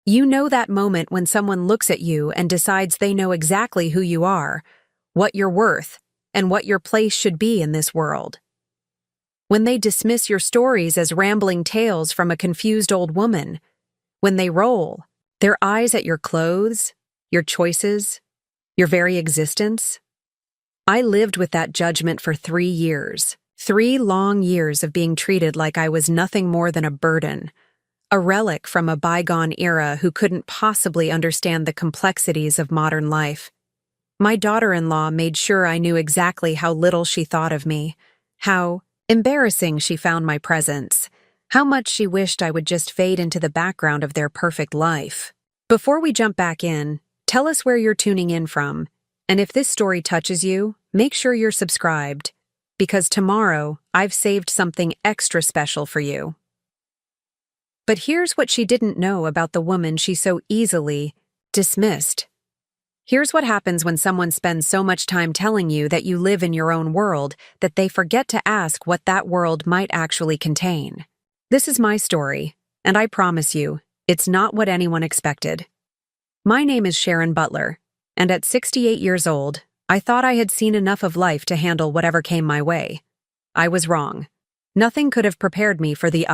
You know that moment when someone looks at you and decides they know exactly who you are, what you're worth, and what your place should be in this world. When they dismiss your stories as rambling tales from a confused old woman. When they roll their eyes at your clothes, your choices, your very existence. I lived with that judgment for 3 years. 3 long years of being treated like I was nothing more than a burden, a relic from a bygone era who couldn't possibly understand the complexities of modern life. My daughter-in-law made sure I knew exactly how little she thought of me, how embarrassing she found my presence, how much she wished I would just fade into the background of their perfect life. Before we jump back in, tell us where you're tuning in from, and if this story touches you, make sure you're subscribed, because tomorrow I've saved something extra special for you. But here's what she didn't know about the woman she so easily dismissed. Here's what happens when someone spends so much time telling you that you live in your own world that they forget to ask what that world might actually contain. This is my story, and I promise you, it's not what anyone expected. My name is Sharon Butler, and at 68 years old, I thought I had seen enough of life to handle whatever came my way. I was wrong. Nothing could have prepared me for the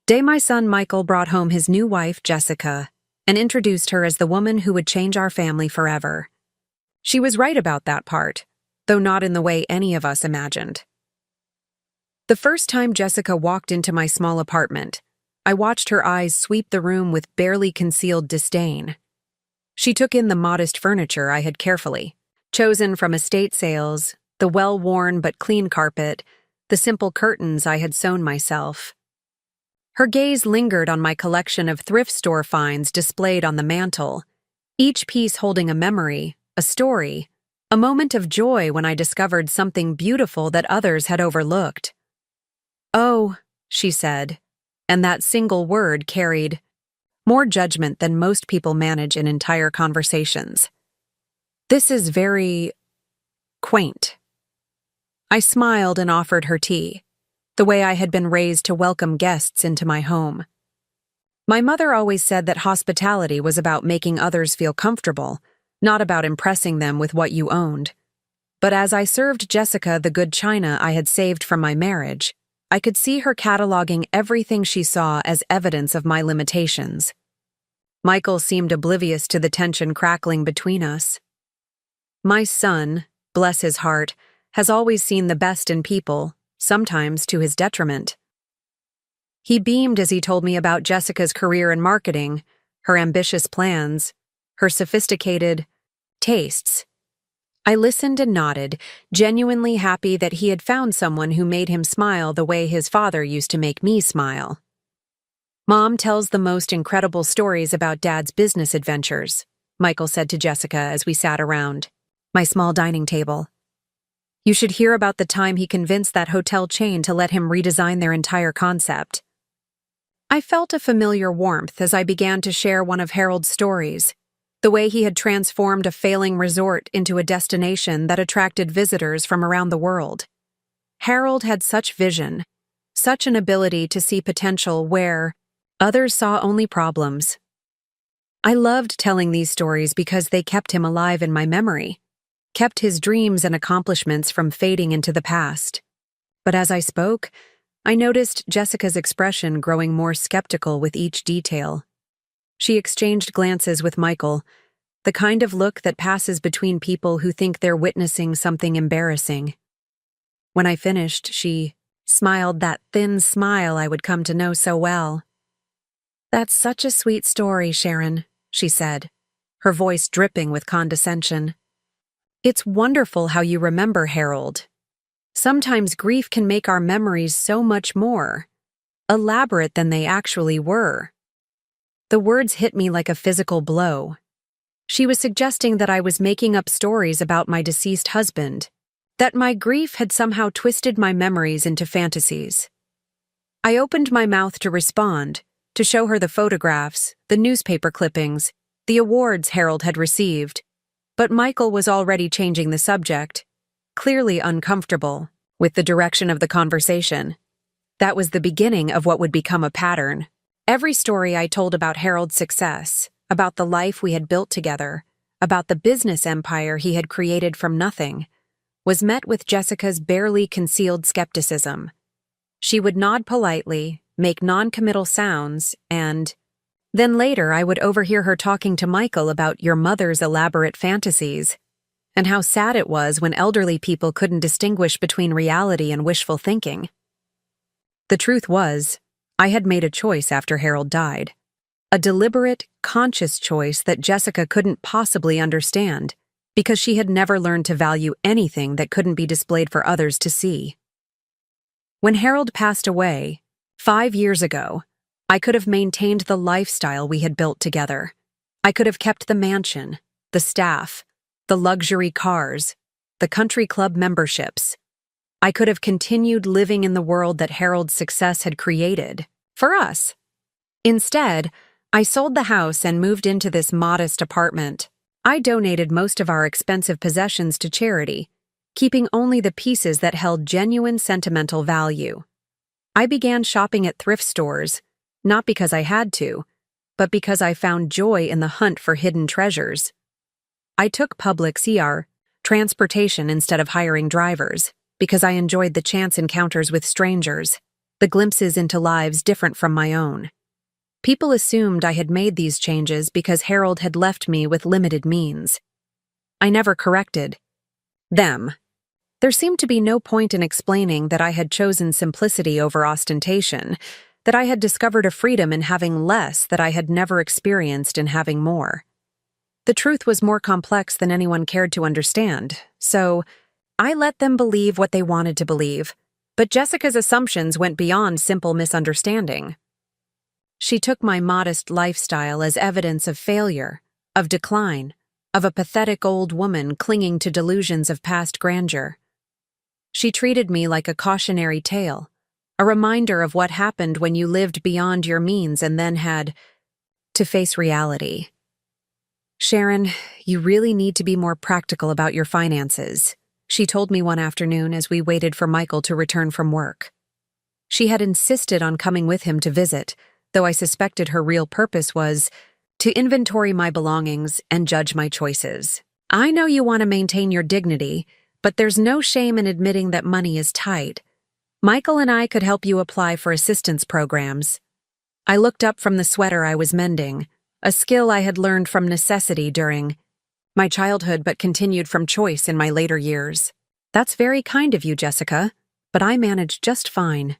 day my son Michael brought home his new wife, Jessica, and introduced her as the woman who would change our family forever. She was right about that part, though not in the way any of us imagined. The first time Jessica walked into my small apartment, I watched her eyes sweep the room with barely concealed disdain. She took in the modest furniture I had carefully chosen from estate sales, the well-worn but clean carpet, the simple curtains I had sewn myself. Her gaze lingered on my collection of thrift store finds displayed on the mantel, each piece holding a memory, a story, a moment of joy when I discovered something beautiful that others had overlooked. "Oh," she said, and that single word carried more judgment than most people manage in entire conversations. "This is very quaint." I smiled and offered her tea, the way I had been raised to welcome guests into my home. My mother always said that hospitality was about making others feel comfortable, not about impressing them with what you owned. But as I served Jessica the good china I had saved from my marriage, I could see her cataloging everything she saw as evidence of my limitations. Michael seemed oblivious to the tension crackling between us. My son, bless his heart, has always seen the best in people, sometimes to his detriment. He beamed as he told me about Jessica's career in marketing, her ambitious plans, her sophisticated tastes. I listened and nodded, genuinely happy that he had found someone who made him smile the way his father used to make me smile. "Mom tells the most incredible stories about Dad's business adventures," Michael said to Jessica as we sat around my small dining table. "You should hear about the time he convinced that hotel chain to let him redesign their entire concept." I felt a familiar warmth as I began to share one of Harold's stories, the way he had transformed a failing resort into a destination that attracted visitors from around the world. Harold had such vision, such an ability to see potential where others saw only problems. I loved telling these stories because they kept him alive in my memory, kept his dreams and accomplishments from fading into the past. But as I spoke, I noticed Jessica's expression growing more skeptical with each detail. She exchanged glances with Michael, the kind of look that passes between people who think they're witnessing something embarrassing. When I finished, she smiled that thin smile I would come to know so well. "That's such a sweet story, Sharon," she said, her voice dripping with condescension. "It's wonderful how you remember Harold. Sometimes grief can make our memories so much more elaborate than they actually were." The words hit me like a physical blow. She was suggesting that I was making up stories about my deceased husband, that my grief had somehow twisted my memories into fantasies. I opened my mouth to respond, to show her the photographs, the newspaper clippings, the awards Harold had received, but Michael was already changing the subject, clearly uncomfortable with the direction of the conversation. That was the beginning of what would become a pattern. Every story I told about Harold's success, about the life we had built together, about the business empire he had created from nothing, was met with Jessica's barely concealed skepticism. She would nod politely, make non-committal sounds, and then later I would overhear her talking to Michael about your mother's elaborate fantasies, and how sad it was when elderly people couldn't distinguish between reality and wishful thinking. The truth was, I had made a choice after Harold died. A deliberate, conscious choice that Jessica couldn't possibly understand, because she had never learned to value anything that couldn't be displayed for others to see. When Harold passed away, 5 years ago, I could have maintained the lifestyle we had built together. I could have kept the mansion, the staff, the luxury cars, the country club memberships. I could have continued living in the world that Harold's success had created, for us. Instead, I sold the house and moved into this modest apartment. I donated most of our expensive possessions to charity, keeping only the pieces that held genuine sentimental value. I began shopping at thrift stores, not because I had to, but because I found joy in the hunt for hidden treasures. I took public transportation instead of hiring drivers, because I enjoyed the chance encounters with strangers, the glimpses into lives different from my own. People assumed I had made these changes because Harold had left me with limited means. I never corrected them. There seemed to be no point in explaining that I had chosen simplicity over ostentation, that I had discovered a freedom in having less that I had never experienced in having more. The truth was more complex than anyone cared to understand, so I let them believe what they wanted to believe, but Jessica's assumptions went beyond simple misunderstanding. She took my modest lifestyle as evidence of failure, of decline, of a pathetic old woman clinging to delusions of past grandeur. She treated me like a cautionary tale, a reminder of what happened when you lived beyond your means and then had to face reality. Sharon, you really need to be more practical about your finances, she told me one afternoon as we waited for Michael to return from work. She had insisted on coming with him to visit, though I suspected her real purpose was to inventory my belongings and judge my choices. I know you want to maintain your dignity, but there's no shame in admitting that money is tight. Michael and I could help you apply for assistance programs. I looked up from the sweater I was mending, a skill I had learned from necessity during my childhood but continued from choice in my later years. That's very kind of you, Jessica, but I managed just fine.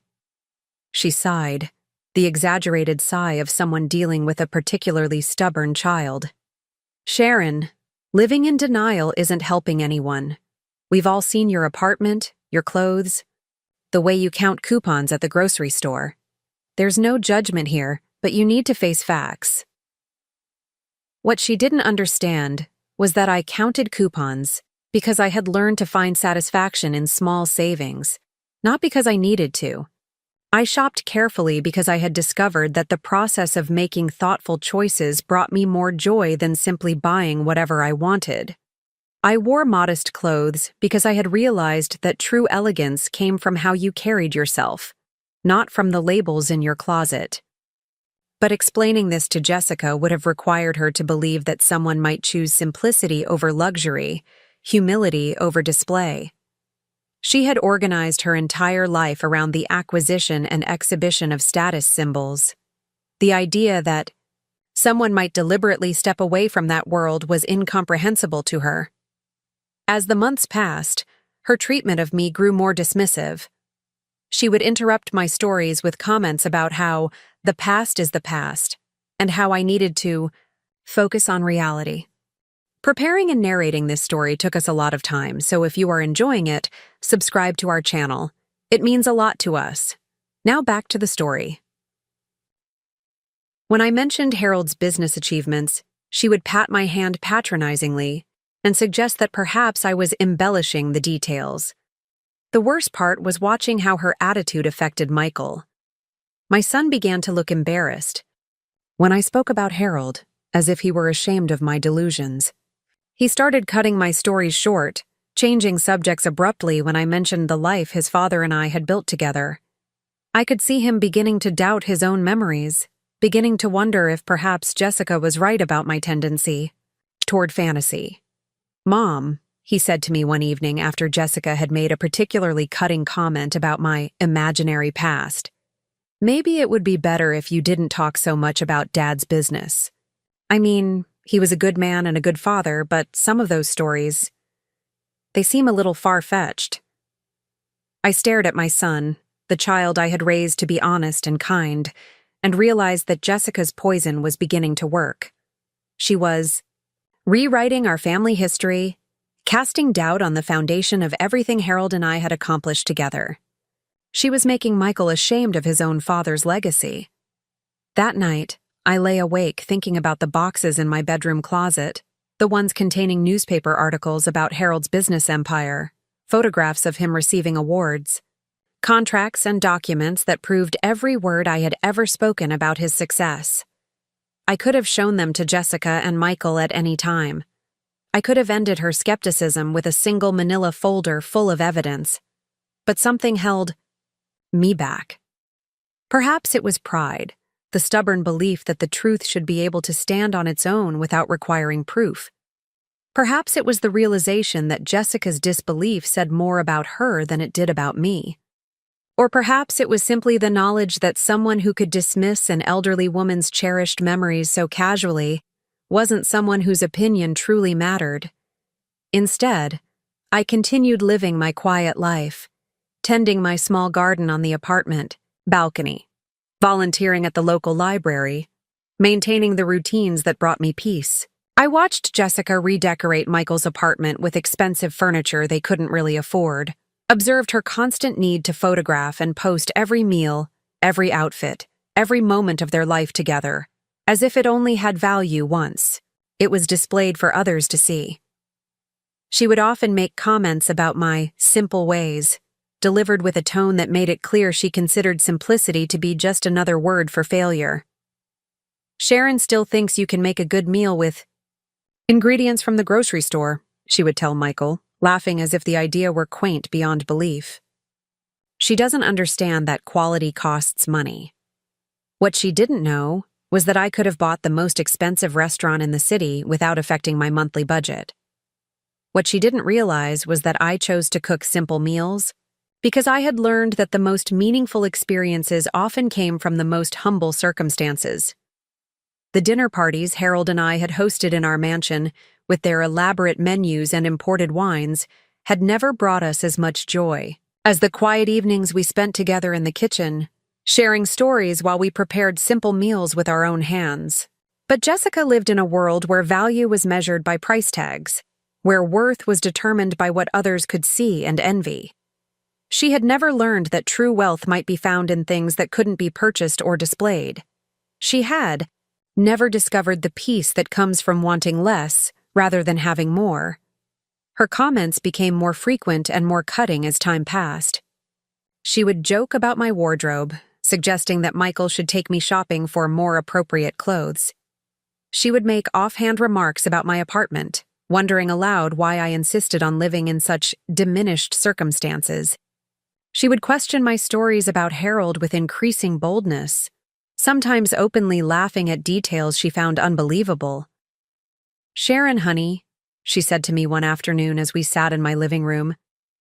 She sighed, the exaggerated sigh of someone dealing with a particularly stubborn child. Sharon, living in denial isn't helping anyone. We've all seen your apartment, your clothes, the way you count coupons at the grocery store. There's no judgment here, but you need to face facts. What she didn't understand was that I counted coupons because I had learned to find satisfaction in small savings, not because I needed to. I shopped carefully because I had discovered that the process of making thoughtful choices brought me more joy than simply buying whatever I wanted. I wore modest clothes because I had realized that true elegance came from how you carried yourself, not from the labels in your closet. But explaining this to Jessica would have required her to believe that someone might choose simplicity over luxury, humility over display. She had organized her entire life around the acquisition and exhibition of status symbols. The idea that someone might deliberately step away from that world was incomprehensible to her. As the months passed, her treatment of me grew more dismissive. She would interrupt my stories with comments about how the past is the past, and how I needed to focus on reality. Preparing and narrating this story took us a lot of time, so if you are enjoying it, subscribe to our channel. It means a lot to us. Now back to the story. When I mentioned Harold's business achievements, she would pat my hand patronizingly and suggest that perhaps I was embellishing the details. The worst part was watching how her attitude affected Michael. My son began to look embarrassed when I spoke about Harold, as if he were ashamed of my delusions. He started cutting my stories short, changing subjects abruptly when I mentioned the life his father and I had built together. I could see him beginning to doubt his own memories, beginning to wonder if perhaps Jessica was right about my tendency toward fantasy. "Mom," he said to me one evening after Jessica had made a particularly cutting comment about my imaginary past, "maybe it would be better if you didn't talk so much about Dad's business. I mean, he was a good man and a good father, but some of those stories, they seem a little far-fetched." I stared at my son, the child I had raised to be honest and kind, and realized that Jessica's poison was beginning to work. She was rewriting our family history, casting doubt on the foundation of everything Harold and I had accomplished together. She was making Michael ashamed of his own father's legacy. That night, I lay awake thinking about the boxes in my bedroom closet, the ones containing newspaper articles about Harold's business empire, photographs of him receiving awards, contracts and documents that proved every word I had ever spoken about his success. I could have shown them to Jessica and Michael at any time. I could have ended her skepticism with a single manila folder full of evidence. But something held me back. Perhaps it was pride, the stubborn belief that the truth should be able to stand on its own without requiring proof. Perhaps it was the realization that Jessica's disbelief said more about her than it did about me. Or perhaps it was simply the knowledge that someone who could dismiss an elderly woman's cherished memories so casually wasn't someone whose opinion truly mattered. Instead, I continued living my quiet life, tending my small garden on the apartment balcony, volunteering at the local library, maintaining the routines that brought me peace. I watched Jessica redecorate Michael's apartment with expensive furniture they couldn't really afford, observed her constant need to photograph and post every meal, every outfit, every moment of their life together, as if it only had value once it was displayed for others to see. She would often make comments about my simple ways, delivered with a tone that made it clear she considered simplicity to be just another word for failure. "Sharon still thinks you can make a good meal with ingredients from the grocery store," she would tell Michael, laughing as if the idea were quaint beyond belief. "She doesn't understand that quality costs money." What she didn't know was that I could have bought the most expensive restaurant in the city without affecting my monthly budget. What she didn't realize was that I chose to cook simple meals because I had learned that the most meaningful experiences often came from the most humble circumstances. The dinner parties Harold and I had hosted in our mansion, with their elaborate menus and imported wines, had never brought us as much joy as the quiet evenings we spent together in the kitchen, sharing stories while we prepared simple meals with our own hands. But Jessica lived in a world where value was measured by price tags, where worth was determined by what others could see and envy. She had never learned that true wealth might be found in things that couldn't be purchased or displayed. She had never discovered the peace that comes from wanting less rather than having more. Her comments became more frequent and more cutting as time passed. She would joke about my wardrobe, suggesting that Michael should take me shopping for more appropriate clothes. She would make offhand remarks about my apartment, wondering aloud why I insisted on living in such diminished circumstances. She would question my stories about Harold with increasing boldness, sometimes openly laughing at details she found unbelievable. "Sharon, honey," she said to me one afternoon as we sat in my living room,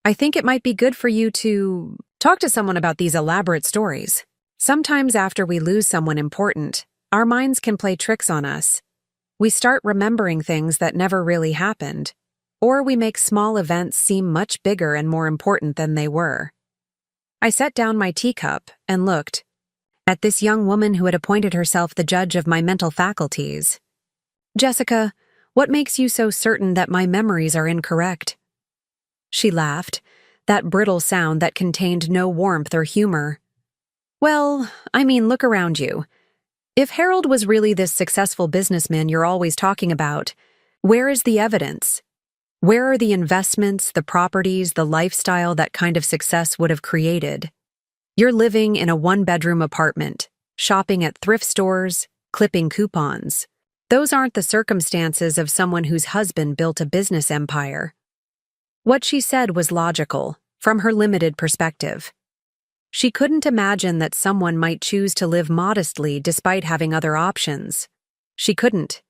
"I think it might be good for you to talk to someone about these elaborate stories. Sometimes after we lose someone important, our minds can play tricks on us. We start remembering things that never really happened, or we make small events seem much bigger and more important than they were." I set down my teacup and looked at this young woman who had appointed herself the judge of my mental faculties. "Jessica, what makes you so certain that my memories are incorrect?" She laughed, that brittle sound that contained no warmth or humor. "Well, I mean, look around you. If Harold was really this successful businessman you're always talking about, where is the evidence? Where are the investments, the properties, the lifestyle that kind of success would have created? You're living in a one-bedroom apartment, shopping at thrift stores, clipping coupons. Those aren't the circumstances of someone whose husband built a business empire." What she said was logical, from her limited perspective. She couldn't imagine that someone might choose to live modestly despite having other options. She couldn't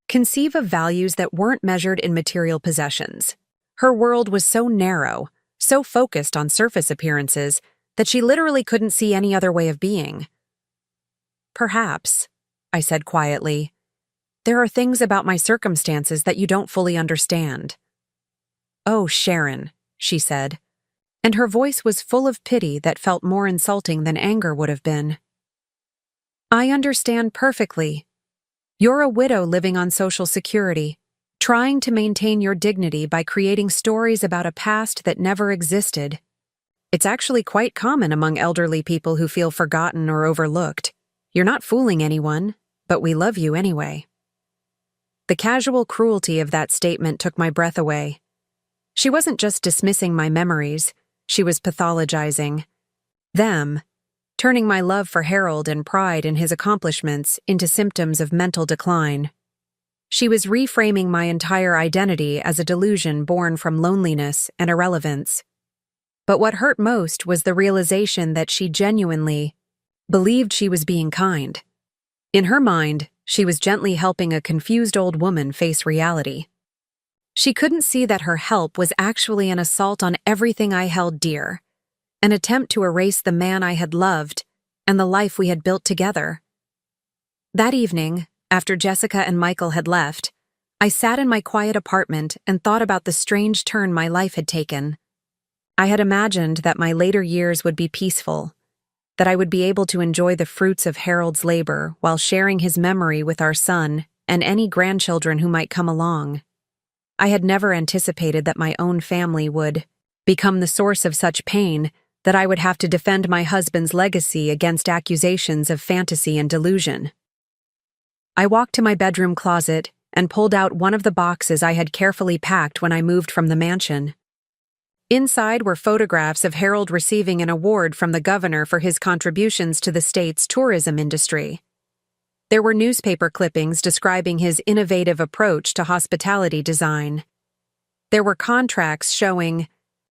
conceive of values that weren't measured in material possessions. Her world was so narrow, so focused on surface appearances, that she literally couldn't see any other way of being. "Perhaps," I said quietly, "there are things about my circumstances that you don't fully understand." "Oh, Sharon," she said, and her voice was full of pity that felt more insulting than anger would have been. "I understand perfectly. You're a widow living on Social Security, trying to maintain your dignity by creating stories about a past that never existed. It's actually quite common among elderly people who feel forgotten or overlooked. You're not fooling anyone, but we love you anyway." The casual cruelty of that statement took my breath away. She wasn't just dismissing my memories, she was pathologizing them, turning my love for Harold and pride in his accomplishments into symptoms of mental decline. She was reframing my entire identity as a delusion born from loneliness and irrelevance. But what hurt most was the realization that she genuinely believed she was being kind. In her mind, she was gently helping a confused old woman face reality. She couldn't see that her help was actually an assault on everything I held dear, an attempt to erase the man I had loved and the life we had built together. That evening, after Jessica and Michael had left, I sat in my quiet apartment and thought about the strange turn my life had taken. I had imagined that my later years would be peaceful, that I would be able to enjoy the fruits of Harold's labor while sharing his memory with our son and any grandchildren who might come along. I had never anticipated that my own family would become the source of such pain that I would have to defend my husband's legacy against accusations of fantasy and delusion. I walked to my bedroom closet and pulled out one of the boxes I had carefully packed when I moved from the mansion. Inside were photographs of Harold receiving an award from the governor for his contributions to the state's tourism industry. There were newspaper clippings describing his innovative approach to hospitality design. There were contracts showing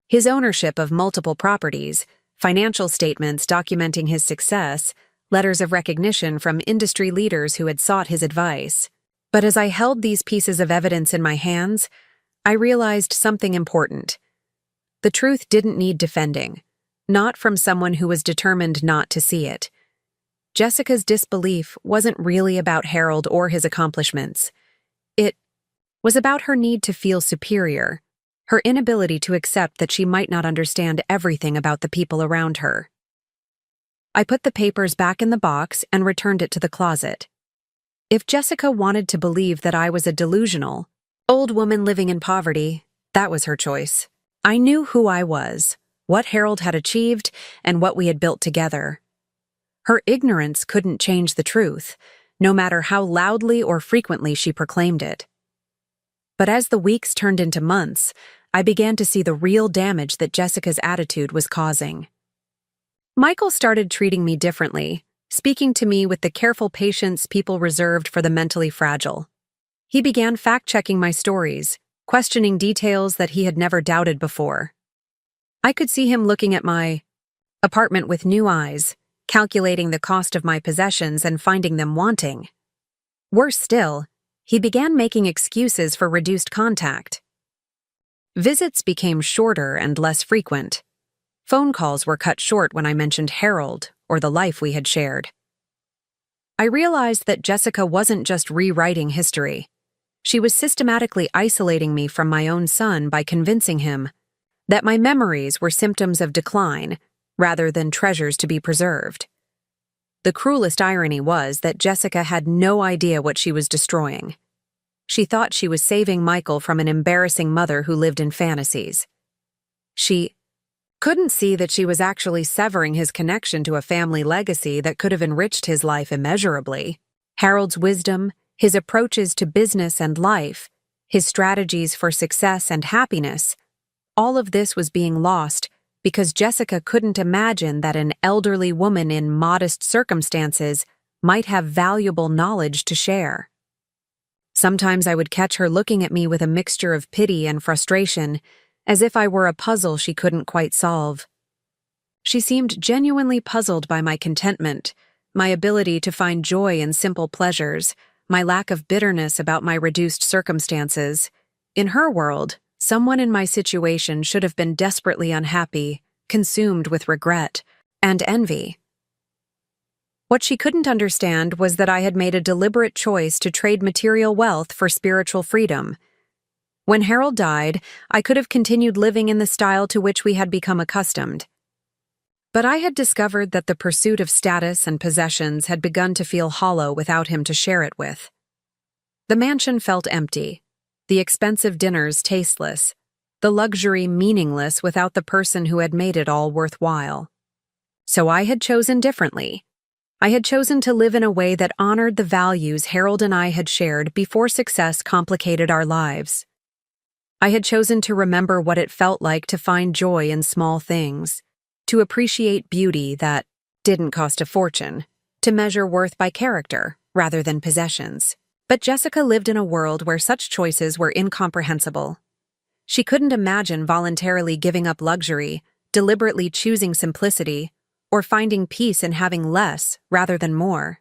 his ownership of multiple properties, financial statements documenting his success, letters of recognition from industry leaders who had sought his advice. But as I held these pieces of evidence in my hands, I realized something important. The truth didn't need defending, not from someone who was determined not to see it. Jessica's disbelief wasn't really about Harold or his accomplishments. It was about her need to feel superior, her inability to accept that she might not understand everything about the people around her. I put the papers back in the box and returned it to the closet. If Jessica wanted to believe that I was a delusional, old woman living in poverty, that was her choice. I knew who I was, what Harold had achieved, and what we had built together. Her ignorance couldn't change the truth, no matter how loudly or frequently she proclaimed it. But as the weeks turned into months, I began to see the real damage that Jessica's attitude was causing. Michael started treating me differently, speaking to me with the careful patience people reserved for the mentally fragile. He began fact-checking my stories, questioning details that he had never doubted before. I could see him looking at my apartment with new eyes, calculating the cost of my possessions and finding them wanting. Worse still, he began making excuses for reduced contact. Visits became shorter and less frequent. Phone calls were cut short when I mentioned Harold or the life we had shared. I realized that Jessica wasn't just rewriting history. She was systematically isolating me from my own son by convincing him that my memories were symptoms of decline rather than treasures to be preserved. The cruelest irony was that Jessica had no idea what she was destroying. She thought she was saving Michael from an embarrassing mother who lived in fantasies. She couldn't see that she was actually severing his connection to a family legacy that could have enriched his life immeasurably. Harold's wisdom, his approaches to business and life, his strategies for success and happiness, all of this was being lost because Jessica couldn't imagine that an elderly woman in modest circumstances might have valuable knowledge to share. Sometimes I would catch her looking at me with a mixture of pity and frustration, as if I were a puzzle she couldn't quite solve. She seemed genuinely puzzled by my contentment, my ability to find joy in simple pleasures, my lack of bitterness about my reduced circumstances. In her world, someone in my situation should have been desperately unhappy, consumed with regret and envy. What she couldn't understand was that I had made a deliberate choice to trade material wealth for spiritual freedom. When Harold died, I could have continued living in the style to which we had become accustomed. But I had discovered that the pursuit of status and possessions had begun to feel hollow without him to share it with. The mansion felt empty, the expensive dinners tasteless, the luxury meaningless without the person who had made it all worthwhile. So I had chosen differently. I had chosen to live in a way that honored the values Harold and I had shared before success complicated our lives. I had chosen to remember what it felt like to find joy in small things, to appreciate beauty that didn't cost a fortune, to measure worth by character rather than possessions. But Jessica lived in a world where such choices were incomprehensible. She couldn't imagine voluntarily giving up luxury, deliberately choosing simplicity, or finding peace in having less rather than more.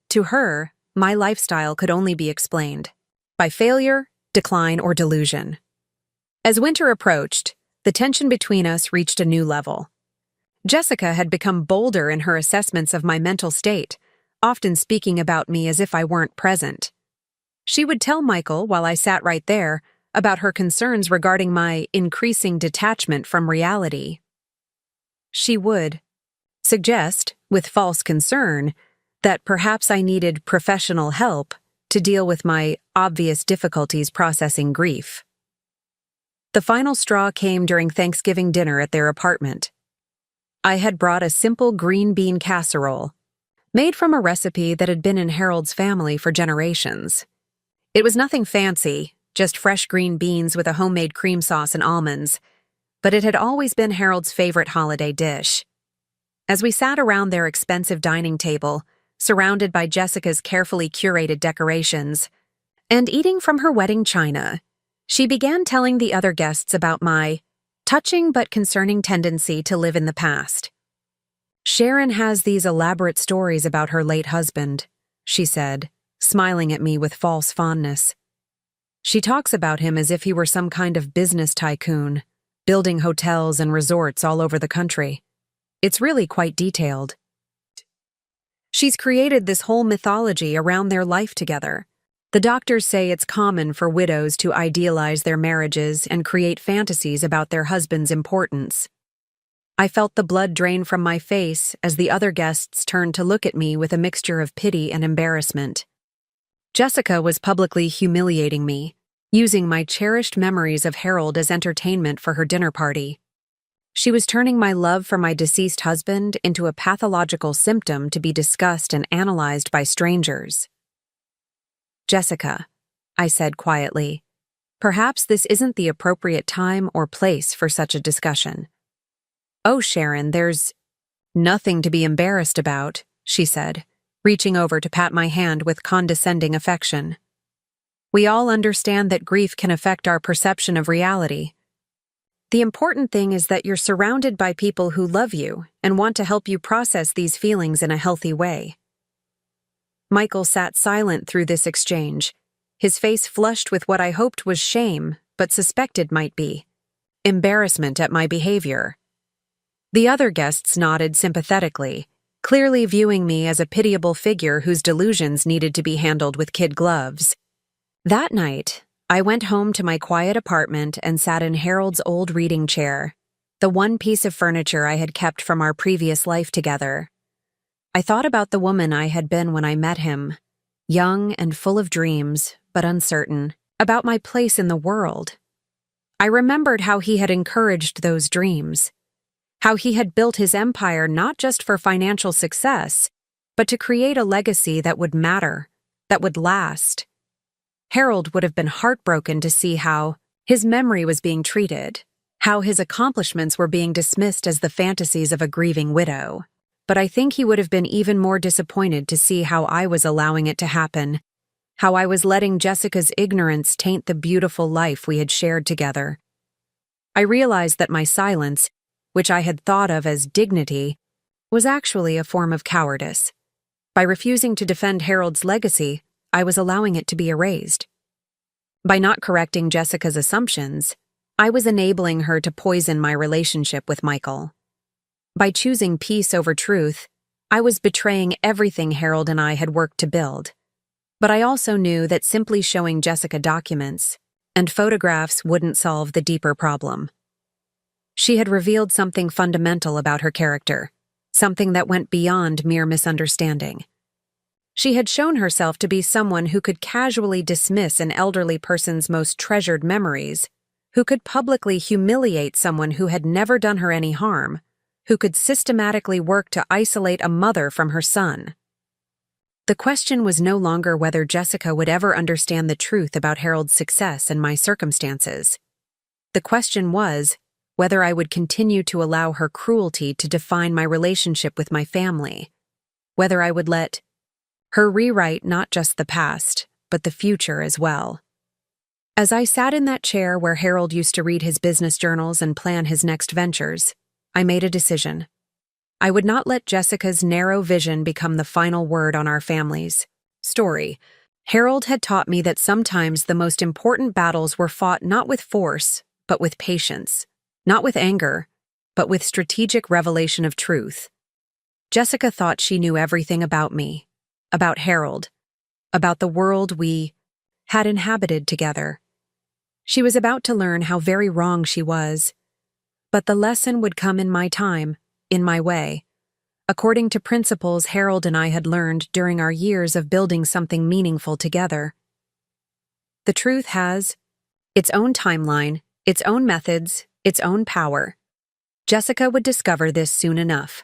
To her, my lifestyle could only be explained by failure, decline, or delusion. As winter approached, the tension between us reached a new level. Jessica had become bolder in her assessments of my mental state, often speaking about me as if I weren't present. She would tell Michael, while I sat right there, about her concerns regarding my increasing detachment from reality. She would suggest, with false concern, that perhaps I needed professional help to deal with my obvious difficulties processing grief. The final straw came during Thanksgiving dinner at their apartment. I had brought a simple green bean casserole, made from a recipe that had been in Harold's family for generations. It was nothing fancy, just fresh green beans with a homemade cream sauce and almonds, but it had always been Harold's favorite holiday dish. As we sat around their expensive dining table, surrounded by Jessica's carefully curated decorations, and eating from her wedding china, she began telling the other guests about my touching but concerning tendency to live in the past. "Sharon has these elaborate stories about her late husband," she said, smiling at me with false fondness. "She talks about him as if he were some kind of business tycoon, building hotels and resorts all over the country. It's really quite detailed. She's created this whole mythology around their life together. The doctors say it's common for widows to idealize their marriages and create fantasies about their husband's importance." I felt the blood drain from my face as the other guests turned to look at me with a mixture of pity and embarrassment. Jessica was publicly humiliating me, using my cherished memories of Harold as entertainment for her dinner party. She was turning my love for my deceased husband into a pathological symptom to be discussed and analyzed by strangers. "Jessica," I said quietly, "perhaps this isn't the appropriate time or place for such a discussion." "Oh, Sharon, there's nothing to be embarrassed about," she said, reaching over to pat my hand with condescending affection. "We all understand that grief can affect our perception of reality. The important thing is that you're surrounded by people who love you and want to help you process these feelings in a healthy way." Michael sat silent through this exchange, his face flushed with what I hoped was shame, but suspected might be embarrassment at my behavior. The other guests nodded sympathetically, clearly viewing me as a pitiable figure whose delusions needed to be handled with kid gloves. That night, I went home to my quiet apartment and sat in Harold's old reading chair, the one piece of furniture I had kept from our previous life together. I thought about the woman I had been when I met him, young and full of dreams, but uncertain, about my place in the world. I remembered how he had encouraged those dreams, how he had built his empire not just for financial success, but to create a legacy that would matter, that would last. Harold would have been heartbroken to see how his memory was being treated, how his accomplishments were being dismissed as the fantasies of a grieving widow. But I think he would have been even more disappointed to see how I was allowing it to happen, how I was letting Jessica's ignorance taint the beautiful life we had shared together. I realized that my silence, which I had thought of as dignity, was actually a form of cowardice. By refusing to defend Harold's legacy, I was allowing it to be erased. By not correcting Jessica's assumptions, I was enabling her to poison my relationship with Michael. By choosing peace over truth, I was betraying everything Harold and I had worked to build. But I also knew that simply showing Jessica documents and photographs wouldn't solve the deeper problem. She had revealed something fundamental about her character, something that went beyond mere misunderstanding. She had shown herself to be someone who could casually dismiss an elderly person's most treasured memories, who could publicly humiliate someone who had never done her any harm, who could systematically work to isolate a mother from her son. The question was no longer whether Jessica would ever understand the truth about Harold's success and my circumstances. The question was whether I would continue to allow her cruelty to define my relationship with my family, whether I would let her rewrite not just the past, but the future as well. As I sat in that chair where Harold used to read his business journals and plan his next ventures, I made a decision. I would not let Jessica's narrow vision become the final word on our family's story. Harold had taught me that sometimes the most important battles were fought not with force, but with patience. Not with anger, but with strategic revelation of truth. Jessica thought she knew everything about me, about Harold, about the world we had inhabited together. She was about to learn how very wrong she was. But the lesson would come in my time, in my way, according to principles Harold and I had learned during our years of building something meaningful together. The truth has its own timeline, its own methods, its own power. Jessica would discover this soon enough.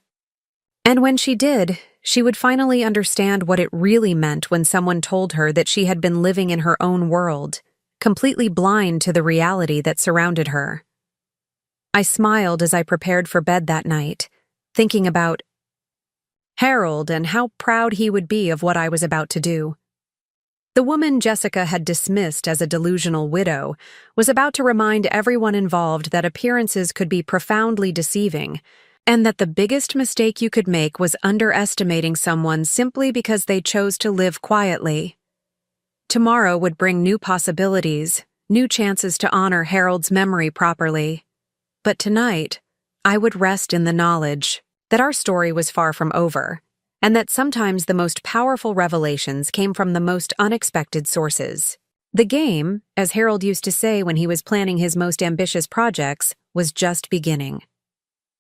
And when she did, she would finally understand what it really meant when someone told her that she had been living in her own world, completely blind to the reality that surrounded her. I smiled as I prepared for bed that night, thinking about Harold and how proud he would be of what I was about to do. The woman Jessica had dismissed as a delusional widow was about to remind everyone involved that appearances could be profoundly deceiving, and that the biggest mistake you could make was underestimating someone simply because they chose to live quietly. Tomorrow would bring new possibilities, new chances to honor Harold's memory properly. But tonight, I would rest in the knowledge that our story was far from over, and that sometimes the most powerful revelations came from the most unexpected sources. The game, as Harold used to say when he was planning his most ambitious projects, was just beginning.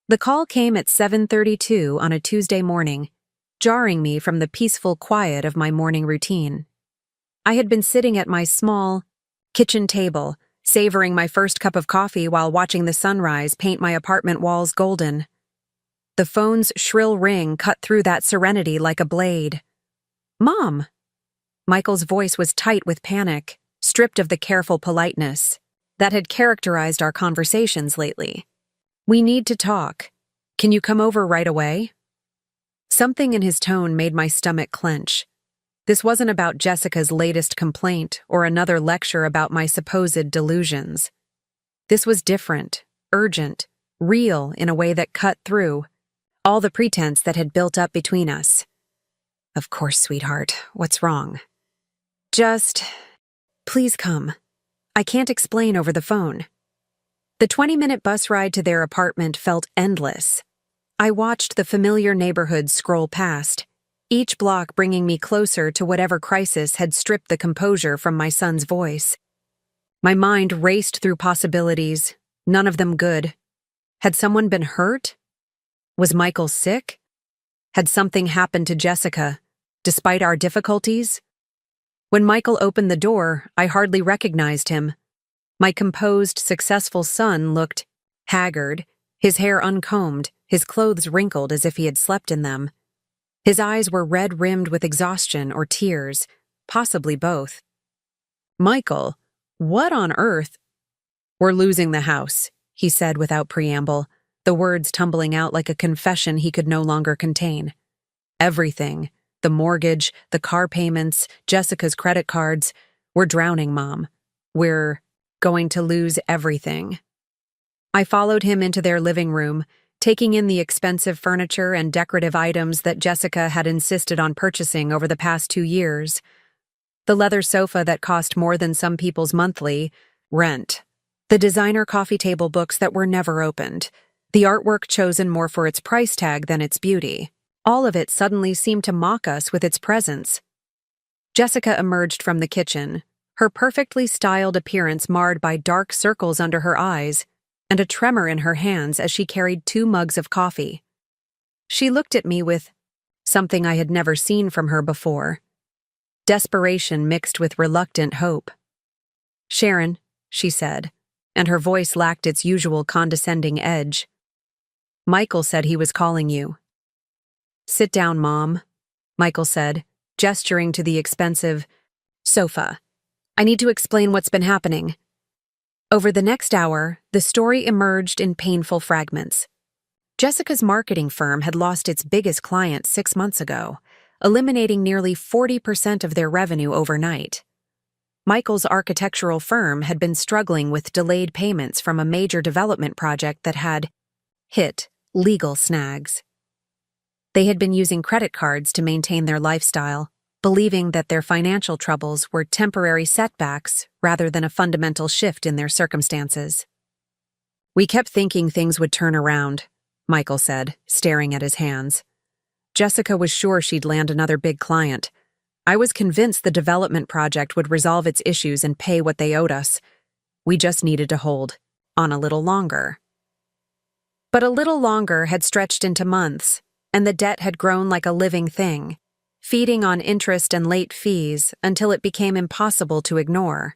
The call came at 7:32 on a Tuesday morning, jarring me from the peaceful quiet of my morning routine. I had been sitting at my small kitchen table, savoring my first cup of coffee while watching the sunrise paint my apartment walls golden. The phone's shrill ring cut through that serenity like a blade. "Mom!" Michael's voice was tight with panic, stripped of the careful politeness that had characterized our conversations lately. "We need to talk. Can you come over right away?" Something in his tone made my stomach clench. This wasn't about Jessica's latest complaint or another lecture about my supposed delusions. This was different, urgent, real in a way that cut through all the pretense that had built up between us. "Of course, sweetheart. What's wrong?" "Just, please come. I can't explain over the phone." The 20-minute bus ride to their apartment felt endless. I watched the familiar neighborhoods scroll past, each block bringing me closer to whatever crisis had stripped the composure from my son's voice. My mind raced through possibilities, none of them good. Had someone been hurt? Was Michael sick? Had something happened to Jessica, despite our difficulties? When Michael opened the door, I hardly recognized him. My composed, successful son looked haggard, his hair uncombed, his clothes wrinkled as if he had slept in them. His eyes were red-rimmed with exhaustion or tears, possibly both. "Michael, what on earth?" "We're losing the house," he said without preamble, the words tumbling out like a confession he could no longer contain. "Everything, the mortgage, the car payments, Jessica's credit cards. We're drowning, Mom. We're going to lose everything." I followed him into their living room, taking in the expensive furniture and decorative items that Jessica had insisted on purchasing over the past 2 years. The leather sofa that cost more than some people's monthly rent. The designer coffee table books that were never opened. The artwork chosen more for its price tag than its beauty. All of it suddenly seemed to mock us with its presence. Jessica emerged from the kitchen, her perfectly styled appearance marred by dark circles under her eyes and a tremor in her hands as she carried 2 mugs of coffee. She looked at me with something I had never seen from her before. Desperation mixed with reluctant hope. "Sharon," she said, and her voice lacked its usual condescending edge. "Michael said he was calling you." "Sit down, Mom," Michael said, gesturing to the expensive sofa. "I need to explain what's been happening." Over the next hour, the story emerged in painful fragments. Jessica's marketing firm had lost its biggest client 6 months ago, eliminating nearly 40% of their revenue overnight. Michael's architectural firm had been struggling with delayed payments from a major development project that had hit legal snags. They had been using credit cards to maintain their lifestyle, believing that their financial troubles were temporary setbacks rather than a fundamental shift in their circumstances. "We kept thinking things would turn around," Michael said, staring at his hands. "Jessica was sure she'd land another big client. I was convinced the development project would resolve its issues and pay what they owed us. We just needed to hold on a little longer." But a little longer had stretched into months, and the debt had grown like a living thing, feeding on interest and late fees until it became impossible to ignore.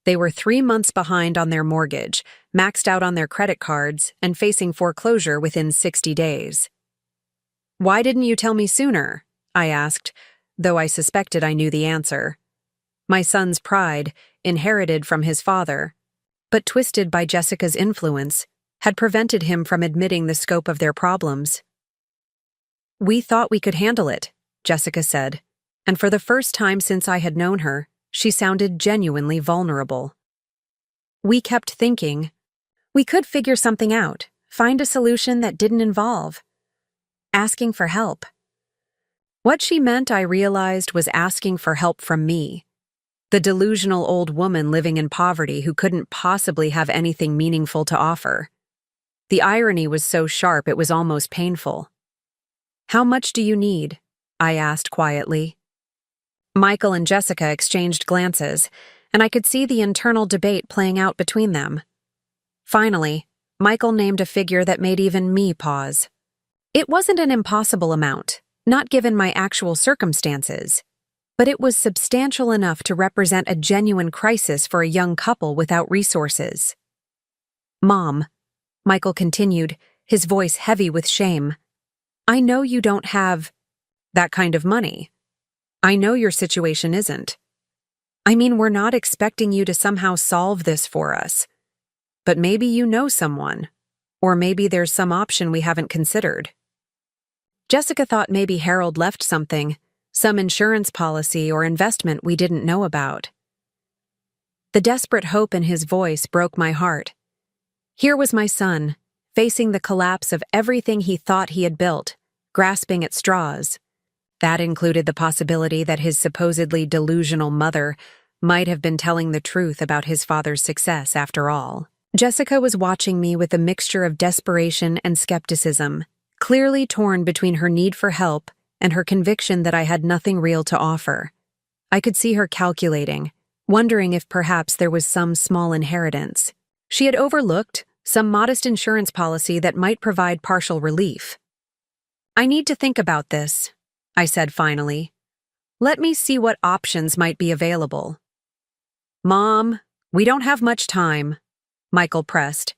They were 3 months behind on their mortgage, maxed out on their credit cards, and facing foreclosure within 60 days. "Why didn't you tell me sooner?" I asked, though I suspected I knew the answer. My son's pride, inherited from his father, but twisted by Jessica's influence, had prevented him from admitting the scope of their problems. "We thought we could handle it," Jessica said, and for the first time since I had known her, she sounded genuinely vulnerable. "We kept thinking, we could figure something out, find a solution that didn't involve asking for help." What she meant, I realized, was asking for help from me, the delusional old woman living in poverty who couldn't possibly have anything meaningful to offer. The irony was so sharp it was almost painful. "How much do you need?" I asked quietly. Michael and Jessica exchanged glances, and I could see the internal debate playing out between them. Finally, Michael named a figure that made even me pause. It wasn't an impossible amount, not given my actual circumstances, but it was substantial enough to represent a genuine crisis for a young couple without resources. "Mom," Michael continued, his voice heavy with shame, "I know you don't have that kind of money. I know your situation isn't. I mean, we're not expecting you to somehow solve this for us. But maybe you know someone, or maybe there's some option we haven't considered." Jessica thought maybe Harold left something, some insurance policy or investment we didn't know about. The desperate hope in his voice broke my heart. Here was my son, facing the collapse of everything he thought he had built, grasping at straws. That included the possibility that his supposedly delusional mother might have been telling the truth about his father's success after all. Jessica was watching me with a mixture of desperation and skepticism, clearly torn between her need for help and her conviction that I had nothing real to offer. I could see her calculating, wondering if perhaps there was some small inheritance she had overlooked, some modest insurance policy that might provide partial relief. "I need to think about this," I said finally. "Let me see what options might be available." "Mom, we don't have much time," Michael pressed.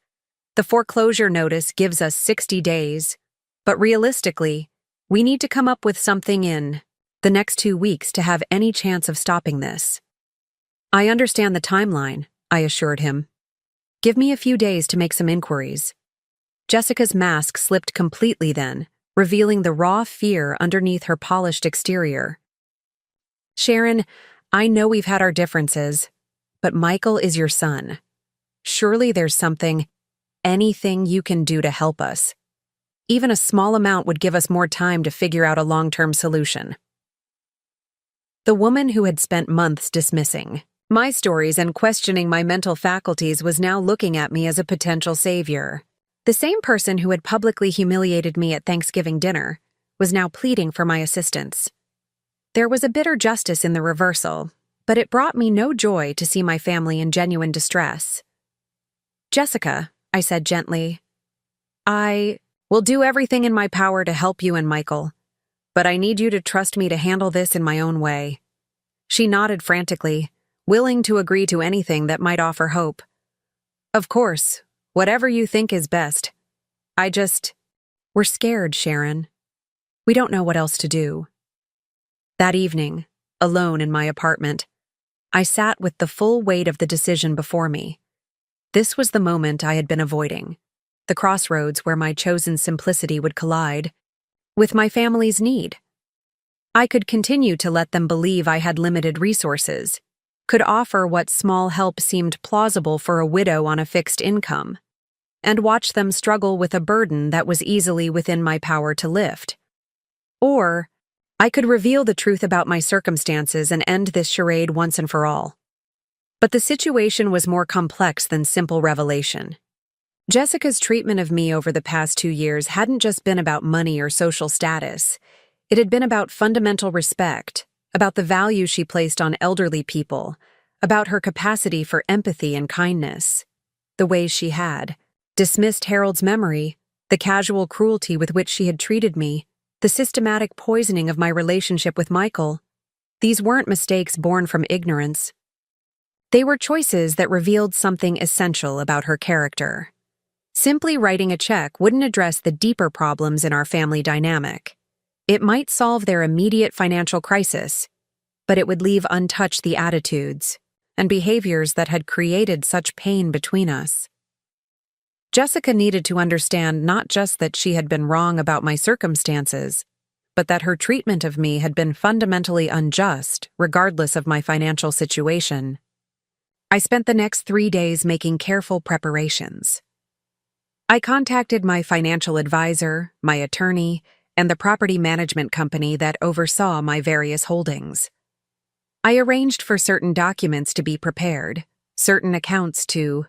"The foreclosure notice gives us 60 days, but realistically, we need to come up with something in the next 2 weeks to have any chance of stopping this." "I understand the timeline," I assured him. "Give me a few days to make some inquiries." Jessica's mask slipped completely then, revealing the raw fear underneath her polished exterior. "Sharon, I know we've had our differences, but Michael is your son. Surely there's anything you can do to help us." Even a small amount would give us more time to figure out a long-term solution. The woman who had spent months dismissing my stories and questioning my mental faculties was now looking at me as a potential savior. The same person who had publicly humiliated me at Thanksgiving dinner was now pleading for my assistance. There was a bitter justice in the reversal, but it brought me no joy to see my family in genuine distress. "Jessica," I said gently, "I will do everything in my power to help you and Michael, but I need you to trust me to handle this in my own way." She nodded frantically, willing to agree to anything that might offer hope. "Of course, whatever you think is best. We're scared, Sharon. We don't know what else to do." That evening, alone in my apartment, I sat with the full weight of the decision before me. This was the moment I had been avoiding, the crossroads where my chosen simplicity would collide with my family's need. I could continue to let them believe I had limited resources, could offer what small help seemed plausible for a widow on a fixed income, and watch them struggle with a burden that was easily within my power to lift. Or I could reveal the truth about my circumstances and end this charade once and for all. But the situation was more complex than simple revelation. Jessica's treatment of me over the past 2 years hadn't just been about money or social status. It had been about fundamental respect, about the value she placed on elderly people, about her capacity for empathy and kindness. The ways she had dismissed Harold's memory, the casual cruelty with which she had treated me, the systematic poisoning of my relationship with Michael. These weren't mistakes born from ignorance. They were choices that revealed something essential about her character. Simply writing a check wouldn't address the deeper problems in our family dynamic. It might solve their immediate financial crisis, but it would leave untouched the attitudes and behaviors that had created such pain between us. Jessica needed to understand not just that she had been wrong about my circumstances, but that her treatment of me had been fundamentally unjust, regardless of my financial situation. I spent the next 3 days making careful preparations. I contacted my financial advisor, my attorney, and the property management company that oversaw my various holdings. I arranged for certain documents to be prepared, certain accounts to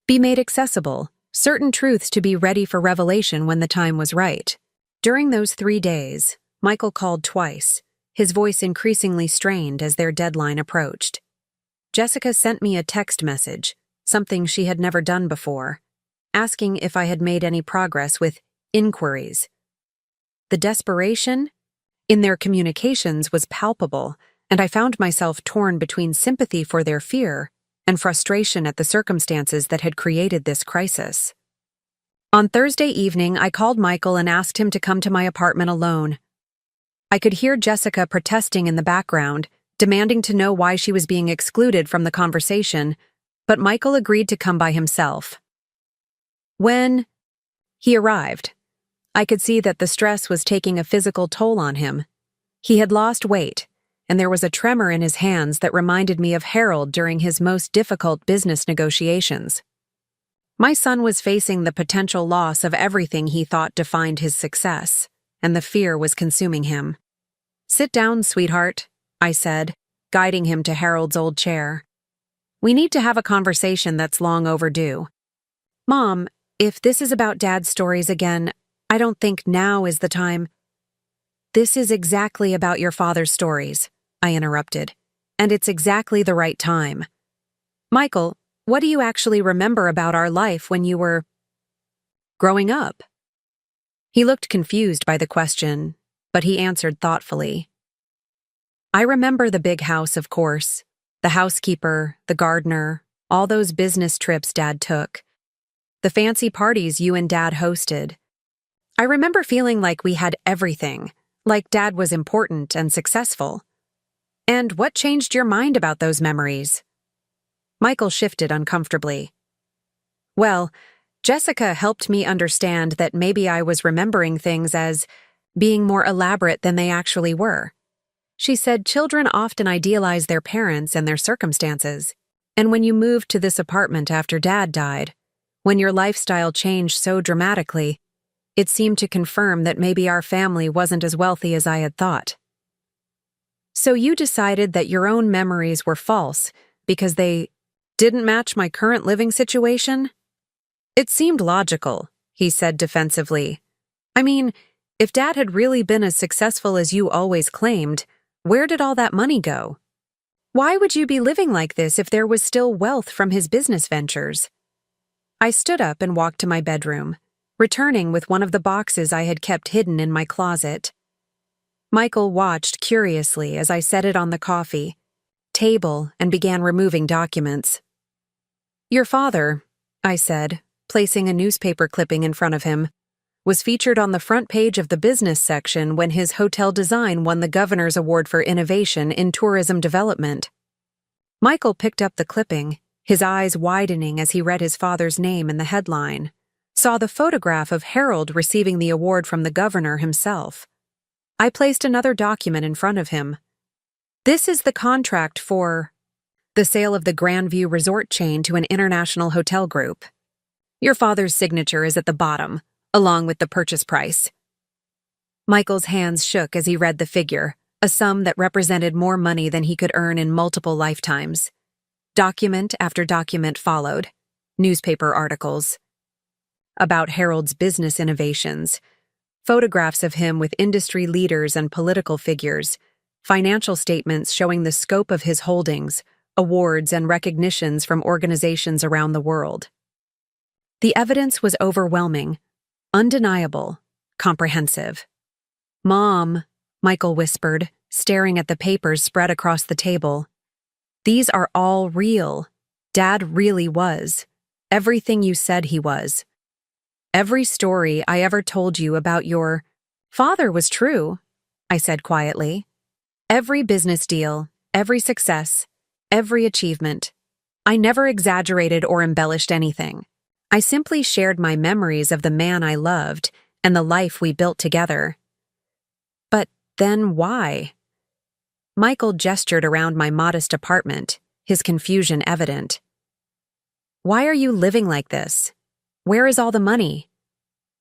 be made accessible, certain truths to be ready for revelation when the time was right. During those 3 days, Michael called twice, his voice increasingly strained as their deadline approached. Jessica sent me a text message, something she had never done before, asking if I had made any progress with inquiries. The desperation in their communications was palpable, and I found myself torn between sympathy for their fear and frustration at the circumstances that had created this crisis. On Thursday evening, I called Michael and asked him to come to my apartment alone. I could hear Jessica protesting in the background, demanding to know why she was being excluded from the conversation, but Michael agreed to come by himself. When he arrived, I could see that the stress was taking a physical toll on him. He had lost weight, and there was a tremor in his hands that reminded me of Harold during his most difficult business negotiations. My son was facing the potential loss of everything he thought defined his success, and the fear was consuming him. "Sit down, sweetheart," I said, guiding him to Harold's old chair. "We need to have a conversation that's long overdue." "Mom, if this is about Dad's stories again, I don't think now is the time." "This is exactly about your father's stories," I interrupted, "and it's exactly the right time. Michael, what do you actually remember about our life when you were growing up?" He looked confused by the question, but he answered thoughtfully. "I remember the big house, of course, the housekeeper, the gardener, all those business trips Dad took, the fancy parties you and Dad hosted. I remember feeling like we had everything, like Dad was important and successful. And what changed your mind about those memories?" Michael shifted uncomfortably. "Well, Jessica helped me understand that maybe I was remembering things as being more elaborate than they actually were. She said children often idealize their parents and their circumstances, and when you moved to this apartment after Dad died, when your lifestyle changed so dramatically, It seemed to confirm that maybe our family wasn't as wealthy as I had thought. So you decided that your own memories were false because they didn't match my current living situation? It seemed logical, he said defensively. I mean, if Dad had really been as successful as you always claimed, where did all that money go? Why would you be living like this if there was still wealth from his business ventures? I stood up and walked to my bedroom, returning with one of the boxes I had kept hidden in my closet. Michael watched curiously as I set it on the coffee table and began removing documents. Your father, I said, placing a newspaper clipping in front of him, was featured on the front page of the business section when his hotel design won the Governor's Award for Innovation in Tourism Development. Michael picked up the clipping, his eyes widening as he read his father's name in the headline, saw the photograph of Harold receiving the award from the governor himself. I placed another document in front of him. This is the contract for the sale of the Grandview Resort chain to an international hotel group. Your father's signature is at the bottom, along with the purchase price. Michael's hands shook as he read the figure, a sum that represented more money than he could earn in multiple lifetimes. Document after document followed, newspaper articles about Harold's business innovations, photographs of him with industry leaders and political figures, financial statements showing the scope of his holdings, awards and recognitions from organizations around the world. The evidence was overwhelming, undeniable, comprehensive. Mom, Michael whispered, staring at the papers spread across the table. These are all real. Dad really was. Everything you said he was. Every story I ever told you about your father was true, I said quietly. Every business deal, every success, every achievement. I never exaggerated or embellished anything. I simply shared my memories of the man I loved and the life we built together. But then why? Michael gestured around my modest apartment, his confusion evident. Why are you living like this? Where is all the money?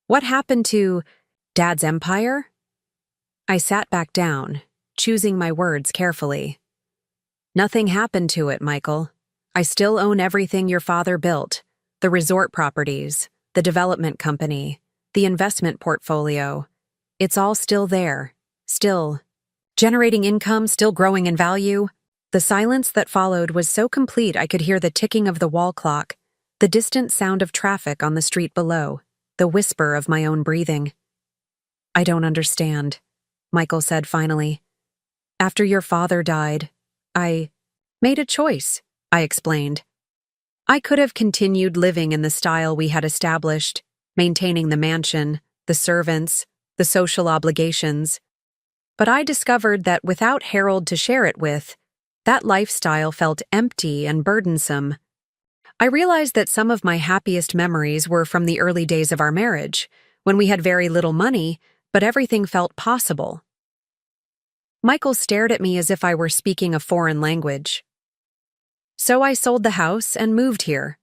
What happened to Dad's empire? I sat back down, choosing my words carefully. Nothing happened to it, Michael. I still own everything your father built. The resort properties, the development company, the investment portfolio. It's all still there, still generating income, still growing in value. The silence that followed was so complete I could hear the ticking of the wall clock, the distant sound of traffic on the street below, the whisper of my own breathing. I don't understand, Michael said finally. After your father died, I made a choice, I explained. I could have continued living in the style we had established, maintaining the mansion, the servants, the social obligations. But I discovered that without Harold to share it with, that lifestyle felt empty and burdensome. I realized that some of my happiest memories were from the early days of our marriage, when we had very little money, but everything felt possible. Michael stared at me as if I were speaking a foreign language. So I sold the house and moved here.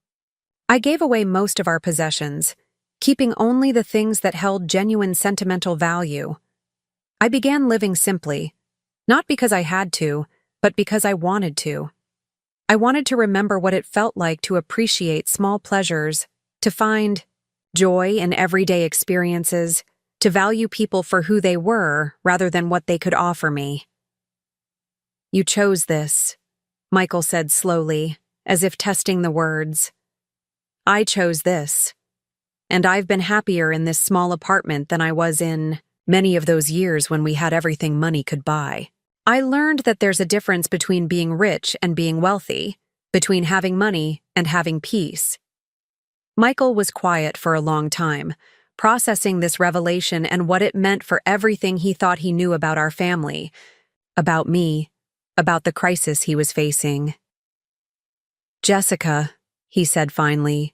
I gave away most of our possessions, keeping only the things that held genuine sentimental value. I began living simply, not because I had to, but because I wanted to. I wanted to remember what it felt like to appreciate small pleasures, to find joy in everyday experiences, to value people for who they were rather than what they could offer me. You chose this, Michael said slowly, as if testing the words. I chose this, and I've been happier in this small apartment than I was in many of those years when we had everything money could buy. I learned that there's a difference between being rich and being wealthy, between having money and having peace. Michael was quiet for a long time, processing this revelation and what it meant for everything he thought he knew about our family, about me, about the crisis he was facing. Jessica, he said finally,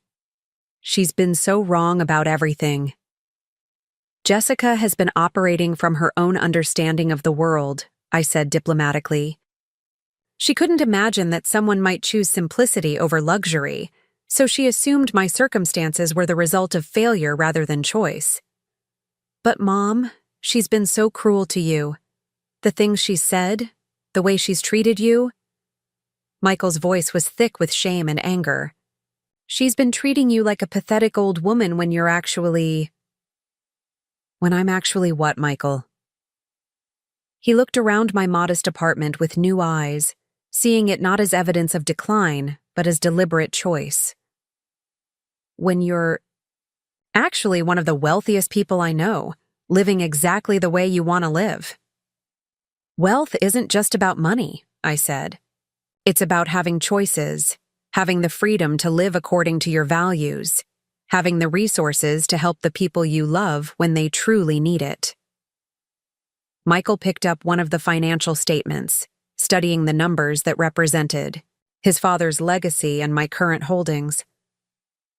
she's been so wrong about everything. Jessica has been operating from her own understanding of the world, I said diplomatically. She couldn't imagine that someone might choose simplicity over luxury, so she assumed my circumstances were the result of failure rather than choice. But Mom, she's been so cruel to you. The things she's said, the way she's treated you. Michael's voice was thick with shame and anger. She's been treating you like a pathetic old woman when you're actually... When I'm actually what, Michael? He looked around my modest apartment with new eyes, seeing it not as evidence of decline, but as deliberate choice. When you're actually one of the wealthiest people I know, living exactly the way you want to live. Wealth isn't just about money, I said. It's about having choices, having the freedom to live according to your values, having the resources to help the people you love when they truly need it. Michael picked up one of the financial statements, studying the numbers that represented his father's legacy and my current holdings.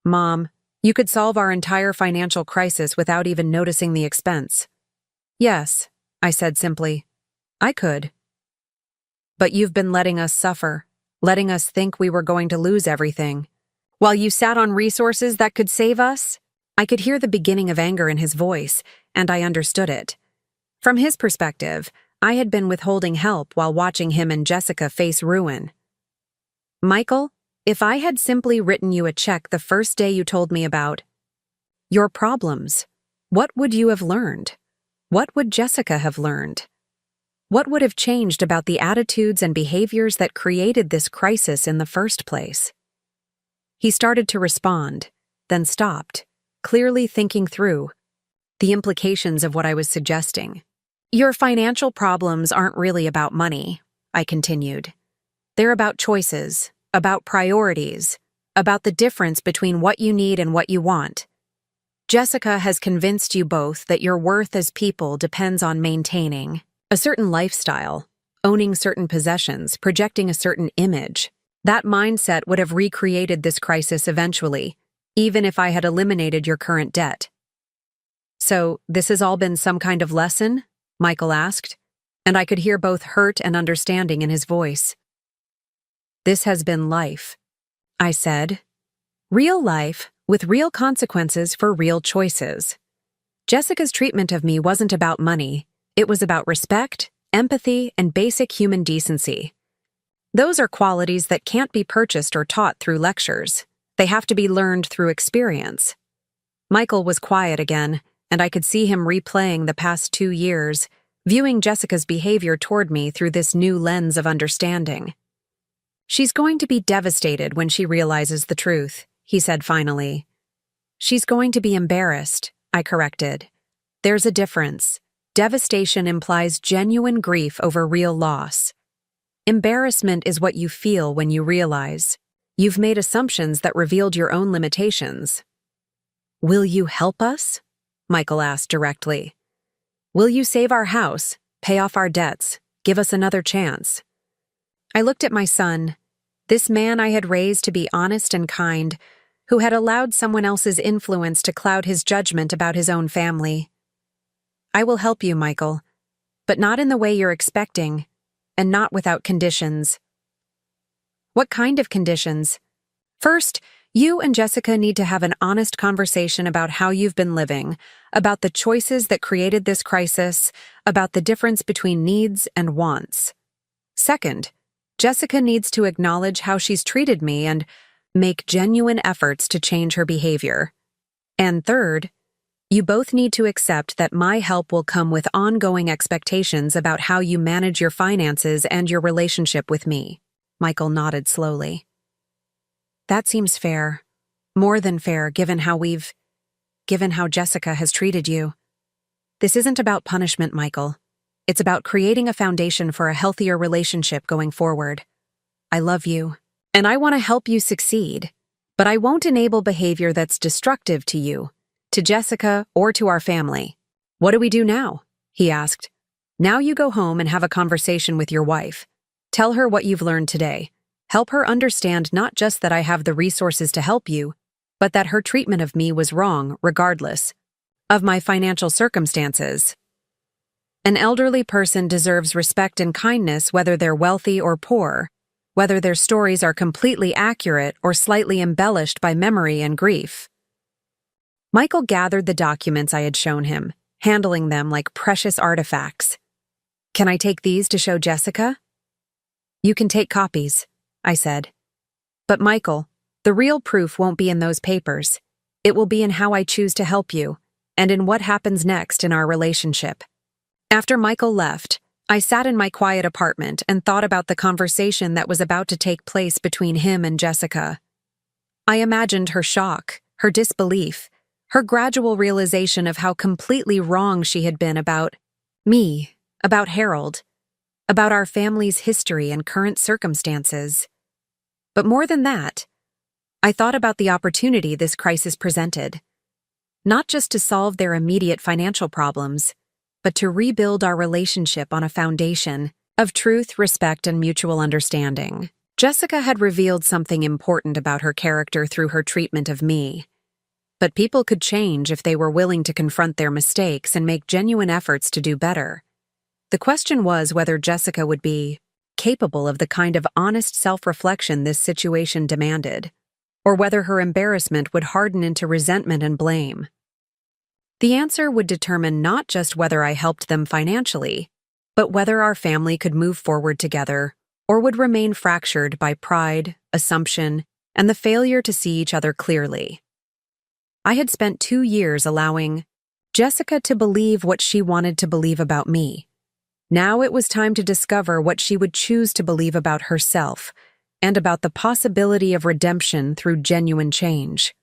Mom, you could solve our entire financial crisis without even noticing the expense. Yes, I said simply. I could. But you've been letting us suffer, letting us think we were going to lose everything. While you sat on resources that could save us, I could hear the beginning of anger in his voice, and I understood it. From his perspective, I had been withholding help while watching him and Jessica face ruin. Michael, if I had simply written you a check the first day you told me about your problems, what would you have learned? What would Jessica have learned? What would have changed about the attitudes and behaviors that created this crisis in the first place? He started to respond, then stopped, clearly thinking through the implications of what I was suggesting. Your financial problems aren't really about money, I continued. They're about choices, about priorities, about the difference between what you need and what you want. Jessica has convinced you both that your worth as people depends on maintaining a certain lifestyle, owning certain possessions, projecting a certain image. That mindset would have recreated this crisis eventually, even if I had eliminated your current debt. So, this has all been some kind of lesson? Michael asked, and I could hear both hurt and understanding in his voice. This has been life, I said. Real life, with real consequences for real choices. Jessica's treatment of me wasn't about money. It was about respect, empathy, and basic human decency. Those are qualities that can't be purchased or taught through lectures. They have to be learned through experience. Michael was quiet again, and I could see him replaying the past 2 years, viewing Jessica's behavior toward me through this new lens of understanding. She's going to be devastated when she realizes the truth, he said finally. She's going to be embarrassed, I corrected. There's a difference. Devastation implies genuine grief over real loss. Embarrassment is what you feel when you realize you've made assumptions that revealed your own limitations. Will you help us? Michael asked directly. Will you save our house, pay off our debts, give us another chance? I looked at my son, this man I had raised to be honest and kind, who had allowed someone else's influence to cloud his judgment about his own family. I will help you, Michael, but not in the way you're expecting, and not without conditions. What kind of conditions? First, you and Jessica need to have an honest conversation about how you've been living, about the choices that created this crisis, about the difference between needs and wants. Second, Jessica needs to acknowledge how she's treated me and make genuine efforts to change her behavior. And third, you both need to accept that my help will come with ongoing expectations about how you manage your finances and your relationship with me. Michael nodded slowly. That seems fair. More than fair, given how Jessica has treated you. This isn't about punishment, Michael. It's about creating a foundation for a healthier relationship going forward. I love you, and I want to help you succeed, but I won't enable behavior that's destructive to you, to Jessica, or to our family. What do we do now? He asked. Now you go home and have a conversation with your wife. Tell her what you've learned today. Help her understand not just that I have the resources to help you, but that her treatment of me was wrong regardless of my financial circumstances. An elderly person deserves respect and kindness whether they're wealthy or poor, whether their stories are completely accurate or slightly embellished by memory and grief. Michael gathered the documents I had shown him, handling them like precious artifacts. "Can I take these to show Jessica?" "You can take copies," I said. "But Michael, the real proof won't be in those papers. It will be in how I choose to help you, and in what happens next in our relationship." After Michael left, I sat in my quiet apartment and thought about the conversation that was about to take place between him and Jessica. I imagined her shock, her disbelief, her gradual realization of how completely wrong she had been about me, about Harold, about our family's history and current circumstances. But more than that, I thought about the opportunity this crisis presented, not just to solve their immediate financial problems, but to rebuild our relationship on a foundation of truth, respect, and mutual understanding. Jessica had revealed something important about her character through her treatment of me. But people could change if they were willing to confront their mistakes and make genuine efforts to do better. The question was whether Jessica would be capable of the kind of honest self-reflection this situation demanded, or whether her embarrassment would harden into resentment and blame. The answer would determine not just whether I helped them financially, but whether our family could move forward together or would remain fractured by pride, assumption, and the failure to see each other clearly. I had spent 2 years allowing Jessica to believe what she wanted to believe about me. Now it was time to discover what she would choose to believe about herself and about the possibility of redemption through genuine change.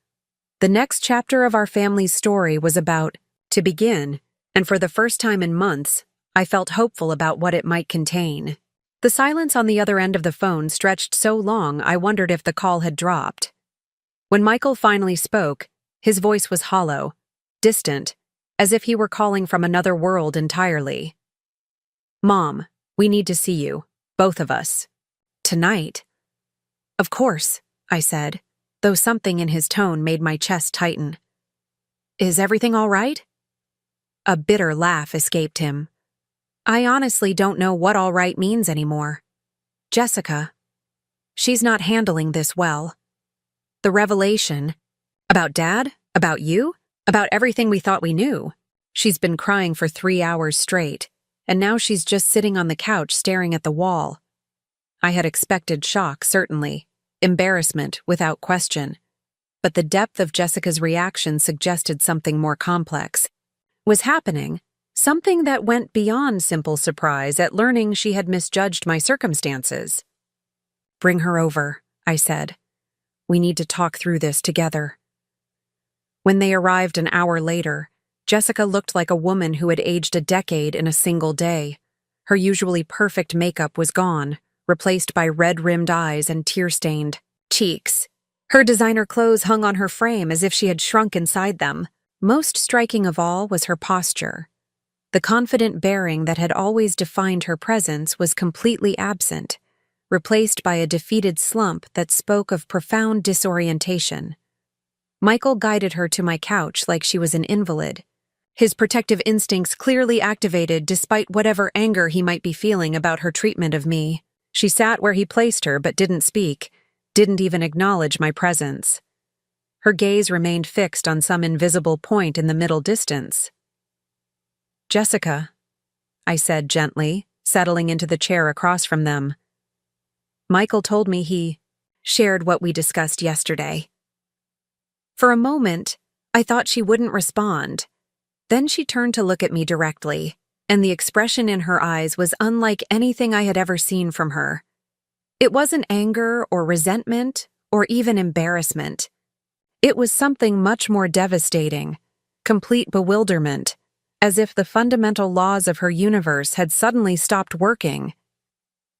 The next chapter of our family's story was about to begin, and for the first time in months, I felt hopeful about what it might contain. The silence on the other end of the phone stretched so long I wondered if the call had dropped. When Michael finally spoke, his voice was hollow, distant, as if he were calling from another world entirely. "Mom, we need to see you, both of us. Tonight?" "Of course," I said, though something in his tone made my chest tighten. "Is everything all right?" A bitter laugh escaped him. "I honestly don't know what all right means anymore. Jessica, she's not handling this well. The revelation, about Dad, about you, about everything we thought we knew. She's been crying for 3 hours straight, and now she's just sitting on the couch staring at the wall." I had expected shock, certainly, embarrassment, without question. But the depth of Jessica's reaction suggested something more complex was happening, something that went beyond simple surprise at learning she had misjudged my circumstances. "Bring her over," I said. "We need to talk through this together." When they arrived an hour later, Jessica looked like a woman who had aged a decade in a single day. Her usually perfect makeup was gone, replaced by red-rimmed eyes and tear-stained cheeks. Her designer clothes hung on her frame as if she had shrunk inside them. Most striking of all was her posture. The confident bearing that had always defined her presence was completely absent, replaced by a defeated slump that spoke of profound disorientation. Michael guided her to my couch like she was an invalid, his protective instincts clearly activated despite whatever anger he might be feeling about her treatment of me. She sat where he placed her but didn't speak, didn't even acknowledge my presence. Her gaze remained fixed on some invisible point in the middle distance. "Jessica," I said gently, settling into the chair across from them. "Michael told me he shared what we discussed yesterday." For a moment, I thought she wouldn't respond. Then she turned to look at me directly, and the expression in her eyes was unlike anything I had ever seen from her. It wasn't anger or resentment or even embarrassment. It was something much more devastating, complete bewilderment, as if the fundamental laws of her universe had suddenly stopped working.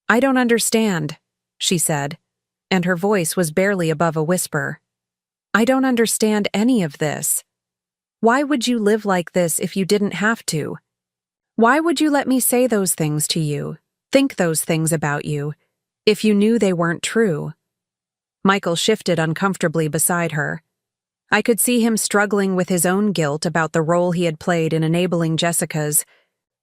"I don't understand," she said, and her voice was barely above a whisper. "I don't understand any of this. Why would you live like this if you didn't have to? Why would you let me say those things to you, think those things about you, if you knew they weren't true?" Michael shifted uncomfortably beside her. I could see him struggling with his own guilt about the role he had played in enabling Jessica's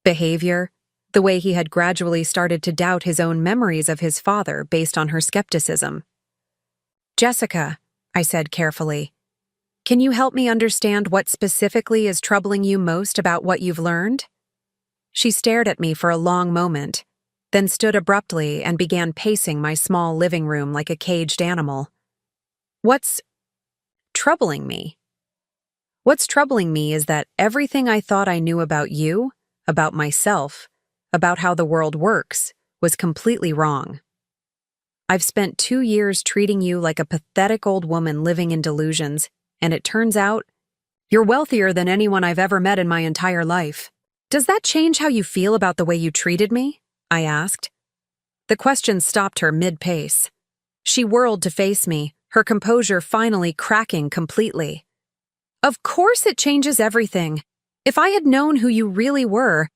behavior, the way he had gradually started to doubt his own memories of his father based on her skepticism. "Jessica," I said carefully, Can you help me understand what specifically is troubling you most about what you've learned? She stared at me for a long moment, then stood abruptly and began pacing my small living room like a caged animal. What's troubling me? What's troubling me is that everything I thought I knew about you, about myself, about how the world works, was completely wrong. I've spent 2 years treating you like a pathetic old woman living in delusions, and it turns out you're wealthier than anyone I've ever met in my entire life. Does that change how you feel about the way you treated me? I asked. The question stopped her mid-pace. She whirled to face me, her composure finally cracking completely. Of course it changes everything. If I had known who you really were,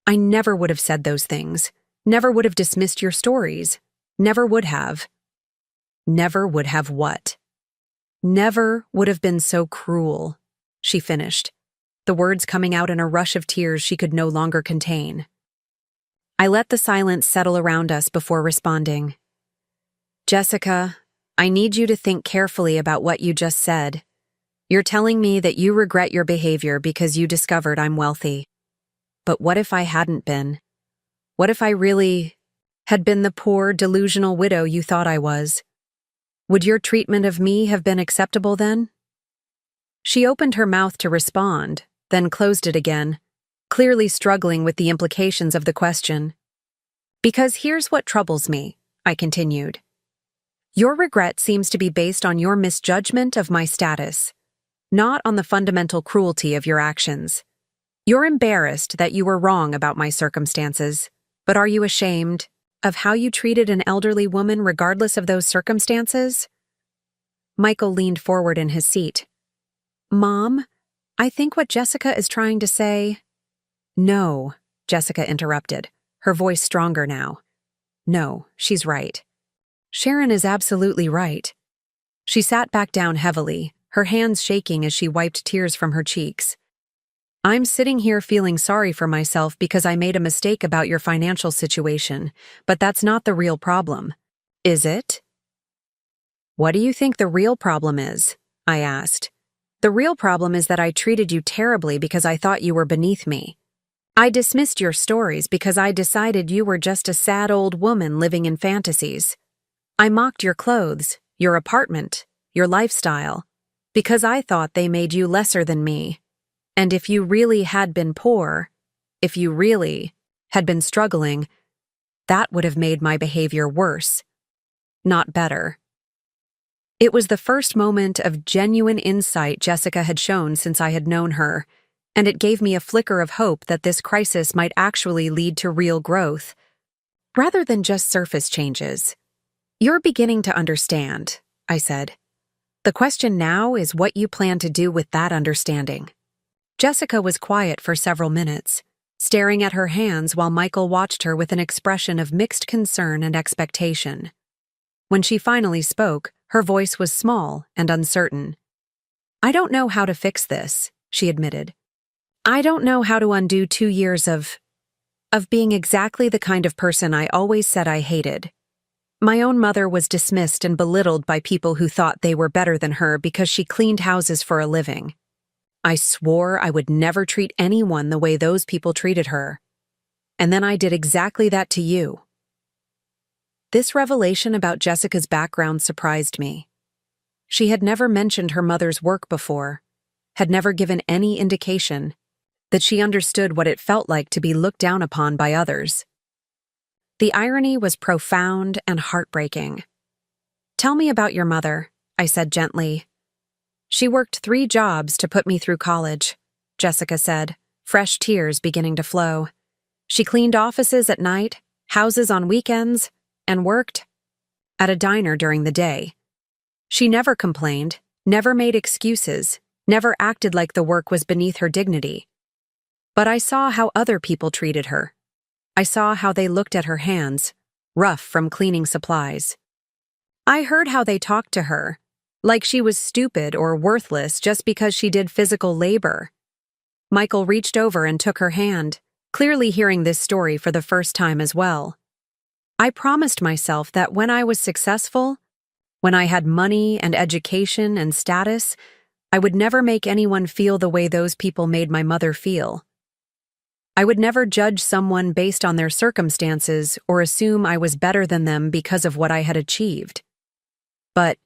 I never would have said those things, never would have dismissed your stories, never would have. Never would have what? Never would have been so cruel, she finished, the words coming out in a rush of tears she could no longer contain. I let the silence settle around us before responding. Jessica, I need you to think carefully about what you just said. You're telling me that you regret your behavior because you discovered I'm wealthy. But what if I hadn't been? What if I really had been the poor, delusional widow you thought I was? Would your treatment of me have been acceptable then? She opened her mouth to respond, then closed it again, clearly struggling with the implications of the question. Because here's what troubles me, I continued. Your regret seems to be based on your misjudgment of my status, not on the fundamental cruelty of your actions. You're embarrassed that you were wrong about my circumstances, but are you ashamed of how you treated an elderly woman regardless of those circumstances? Michael leaned forward in his seat. Mom, I think what Jessica is trying to say— No, Jessica interrupted, her voice stronger now. No, she's right. Sharon is absolutely right. She sat back down heavily, her hands shaking as she wiped tears from her cheeks. I'm sitting here feeling sorry for myself because I made a mistake about your financial situation, but that's not the real problem, is it? What do you think the real problem is? I asked. The real problem is that I treated you terribly because I thought you were beneath me. I dismissed your stories because I decided you were just a sad old woman living in fantasies. I mocked your clothes, your apartment, your lifestyle, because I thought they made you lesser than me. And if you really had been poor, if you really had been struggling, that would have made my behavior worse, not better. It was the first moment of genuine insight Jessica had shown since I had known her, and it gave me a flicker of hope that this crisis might actually lead to real growth, rather than just surface changes. You're beginning to understand, I said. The question now is what you plan to do with that understanding. Jessica was quiet for several minutes, staring at her hands while Michael watched her with an expression of mixed concern and expectation. When she finally spoke, her voice was small and uncertain. I don't know how to fix this, she admitted. I don't know how to undo 2 years of being exactly the kind of person I always said I hated. My own mother was dismissed and belittled by people who thought they were better than her because she cleaned houses for a living. I swore I would never treat anyone the way those people treated her. And then I did exactly that to you. This revelation about Jessica's background surprised me. She had never mentioned her mother's work before, had never given any indication that she understood what it felt like to be looked down upon by others. The irony was profound and heartbreaking. Tell me about your mother, I said gently. She worked 3 jobs to put me through college, Jessica said, fresh tears beginning to flow. She cleaned offices at night, houses on weekends, and worked at a diner during the day. She never complained, never made excuses, never acted like the work was beneath her dignity. But I saw how other people treated her. I saw how they looked at her hands, rough from cleaning supplies. I heard how they talked to her, like she was stupid or worthless just because she did physical labor. Michael reached over and took her hand, clearly hearing this story for the first time as well. I promised myself that when I was successful, when I had money and education and status, I would never make anyone feel the way those people made my mother feel. I would never judge someone based on their circumstances or assume I was better than them because of what I had achieved. But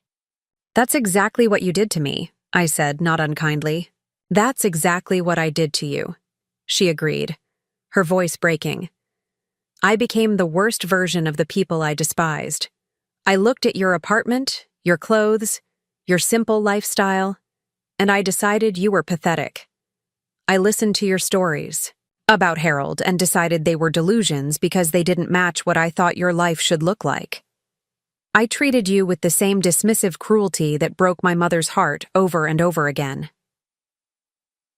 that's exactly what you did to me, I said, not unkindly. That's exactly what I did to you, she agreed, her voice breaking. I became the worst version of the people I despised. I looked at your apartment, your clothes, your simple lifestyle, and I decided you were pathetic. I listened to your stories about Harold and decided they were delusions because they didn't match what I thought your life should look like. I treated you with the same dismissive cruelty that broke my mother's heart over and over again.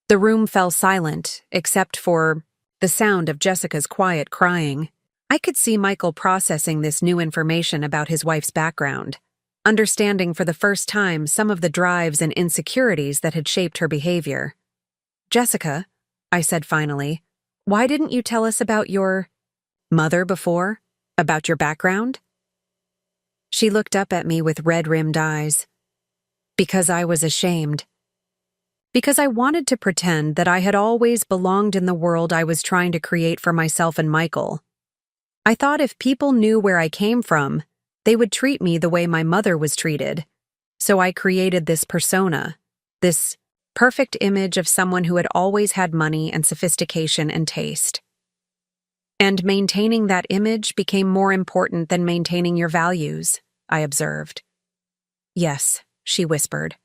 The room fell silent, except for the sound of Jessica's quiet crying. I could see Michael processing this new information about his wife's background, understanding for the first time some of the drives and insecurities that had shaped her behavior. Jessica, I said finally, why didn't you tell us about your mother before? About your background? She looked up at me with red-rimmed eyes. Because I was ashamed. Because I wanted to pretend that I had always belonged in the world I was trying to create for myself and Michael. I thought if people knew where I came from, they would treat me the way my mother was treated. So I created this persona, this perfect image of someone who had always had money and sophistication and taste. And maintaining that image became more important than maintaining your values, I observed. Yes, she whispered.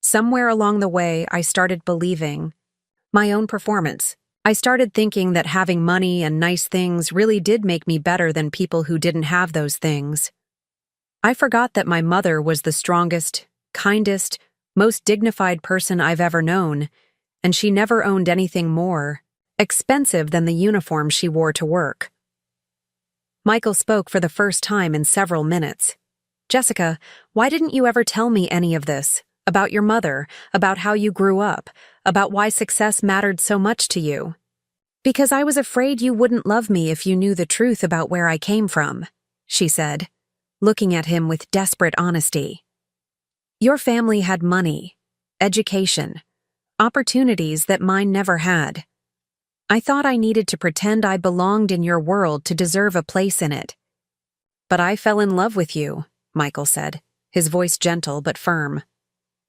Somewhere along the way, I started believing my own performance. I started thinking that having money and nice things really did make me better than people who didn't have those things. I forgot that my mother was the strongest, kindest, most dignified person I've ever known, and she never owned anything more expensive than the uniform she wore to work. Michael spoke for the first time in several minutes. Jessica, why didn't you ever tell me any of this? About your mother, about how you grew up, about why success mattered so much to you. Because I was afraid you wouldn't love me if you knew the truth about where I came from, she said, looking at him with desperate honesty. Your family had money, education, opportunities that mine never had. I thought I needed to pretend I belonged in your world to deserve a place in it. But I fell in love with you, Michael said, his voice gentle but firm.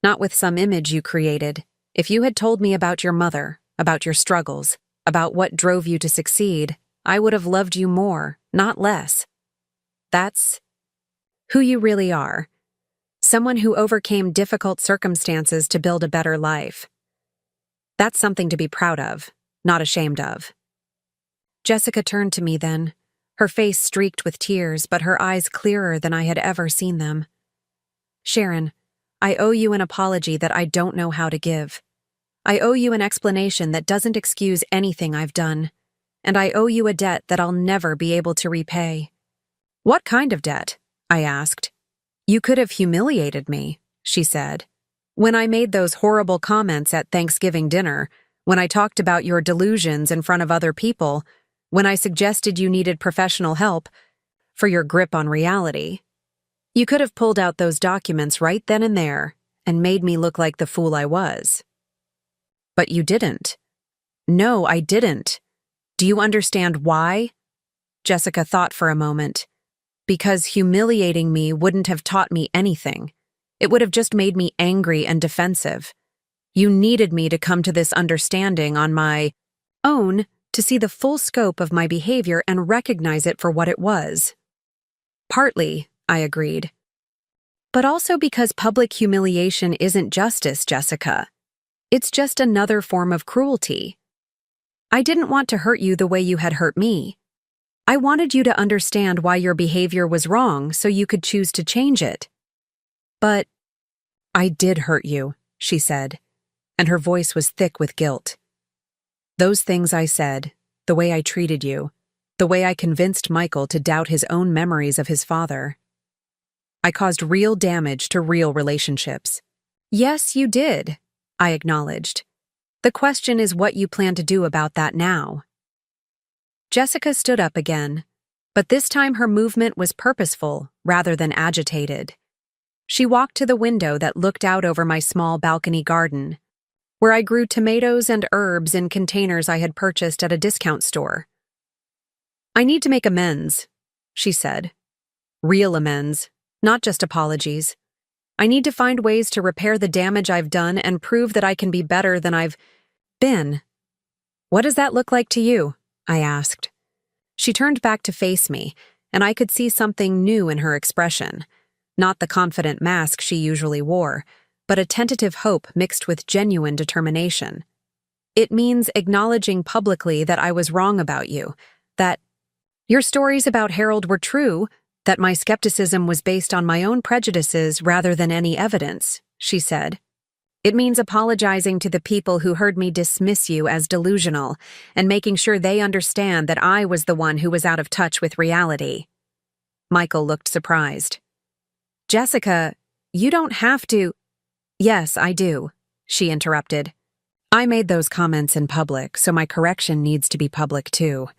Not with some image you created. If you had told me about your mother, about your struggles, about what drove you to succeed, I would have loved you more, not less. That's who you really are. Someone who overcame difficult circumstances to build a better life. That's something to be proud of, not ashamed of. Jessica turned to me then, her face streaked with tears, but her eyes clearer than I had ever seen them. Sharon, I owe you an apology that I don't know how to give. I owe you an explanation that doesn't excuse anything I've done. And I owe you a debt that I'll never be able to repay. What kind of debt? I asked. You could have humiliated me, she said. When I made those horrible comments at Thanksgiving dinner, when I talked about your delusions in front of other people, when I suggested you needed professional help for your grip on reality. You could have pulled out those documents right then and there and made me look like the fool I was. But you didn't. No, I didn't. Do you understand why? Jessica thought for a moment. Because humiliating me wouldn't have taught me anything. It would have just made me angry and defensive. You needed me to come to this understanding on my own to see the full scope of my behavior and recognize it for what it was. Partly, I agreed. But also because public humiliation isn't justice, Jessica. It's just another form of cruelty. I didn't want to hurt you the way you had hurt me. I wanted you to understand why your behavior was wrong so you could choose to change it. But I did hurt you, she said, and her voice was thick with guilt. Those things I said, the way I treated you, the way I convinced Michael to doubt his own memories of his father. I caused real damage to real relationships. Yes, you did, I acknowledged. The question is what you plan to do about that now. Jessica stood up again, but this time her movement was purposeful rather than agitated. She walked to the window that looked out over my small balcony garden, where I grew tomatoes and herbs in containers I had purchased at a discount store. "I need to make amends," she said. "Real amends, not just apologies. I need to find ways to repair the damage I've done and prove that I can be better than I've been." "What does that look like to you?" I asked. She turned back to face me, and I could see something new in her expression. Not the confident mask she usually wore, but a tentative hope mixed with genuine determination. "It means acknowledging publicly that I was wrong about you, that your stories about Harold were true, that my skepticism was based on my own prejudices rather than any evidence," she said. "It means apologizing to the people who heard me dismiss you as delusional and making sure they understand that I was the one who was out of touch with reality." Michael looked surprised. "Jessica, you don't have to—" "Yes, I do," she interrupted. "I made those comments in public, so my correction needs to be public too.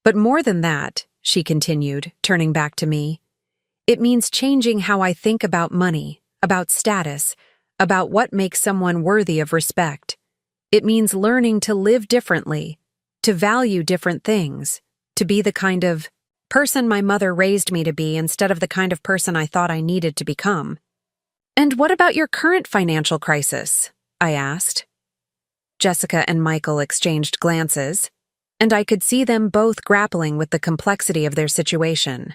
But more than that," she continued, turning back to me, "it means changing how I think about money, about status, about what makes someone worthy of respect. It means learning to live differently, to value different things, to be the kind of person my mother raised me to be instead of the kind of person I thought I needed to become." "And what about your current financial crisis?" I asked. Jessica and Michael exchanged glances, and I could see them both grappling with the complexity of their situation.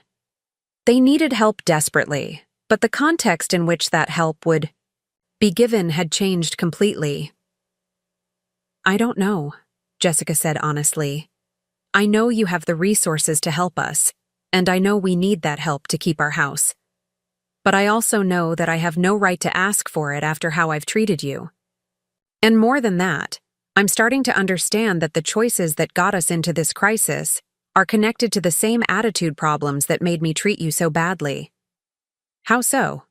They needed help desperately, but the context in which that help would be given had changed completely. "I don't know," Jessica said honestly. "I know you have the resources to help us, and I know we need that help to keep our house. But I also know that I have no right to ask for it after how I've treated you. And more than that, I'm starting to understand that the choices that got us into this crisis are connected to the same attitude problems that made me treat you so badly." "How so?"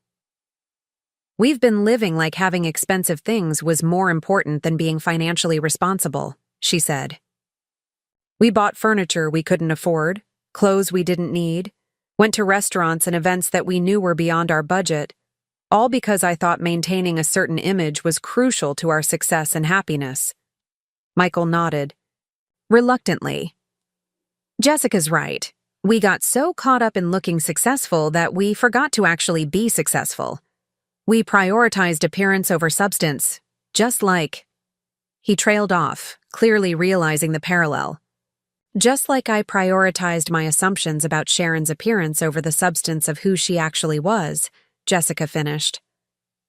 "We've been living like having expensive things was more important than being financially responsible," she said. "We bought furniture we couldn't afford, clothes we didn't need, went to restaurants and events that we knew were beyond our budget, all because I thought maintaining a certain image was crucial to our success and happiness." Michael nodded, reluctantly. "Jessica's right. We got so caught up in looking successful that we forgot to actually be successful. We prioritized appearance over substance, just like—" He trailed off, clearly realizing the parallel. "Just like I prioritized my assumptions about Sharon's appearance over the substance of who she actually was," Jessica finished.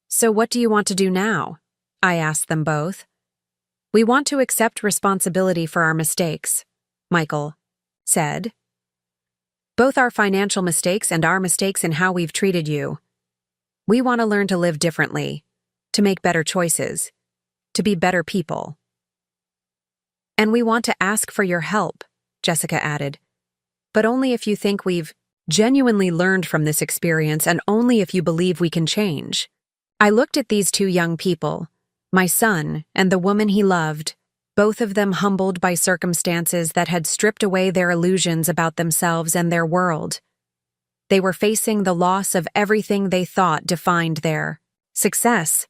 "So what do you want to do now?" I asked them both. "We want to accept responsibility for our mistakes," Michael said. "Both our financial mistakes and our mistakes in how we've treated you. We want to learn to live differently, to make better choices, to be better people. And we want to ask for your help," Jessica added. "But only if you think we've genuinely learned from this experience and only if you believe we can change." I looked at these two young people, my son and the woman he loved, both of them humbled by circumstances that had stripped away their illusions about themselves and their world. They were facing the loss of everything they thought defined their success.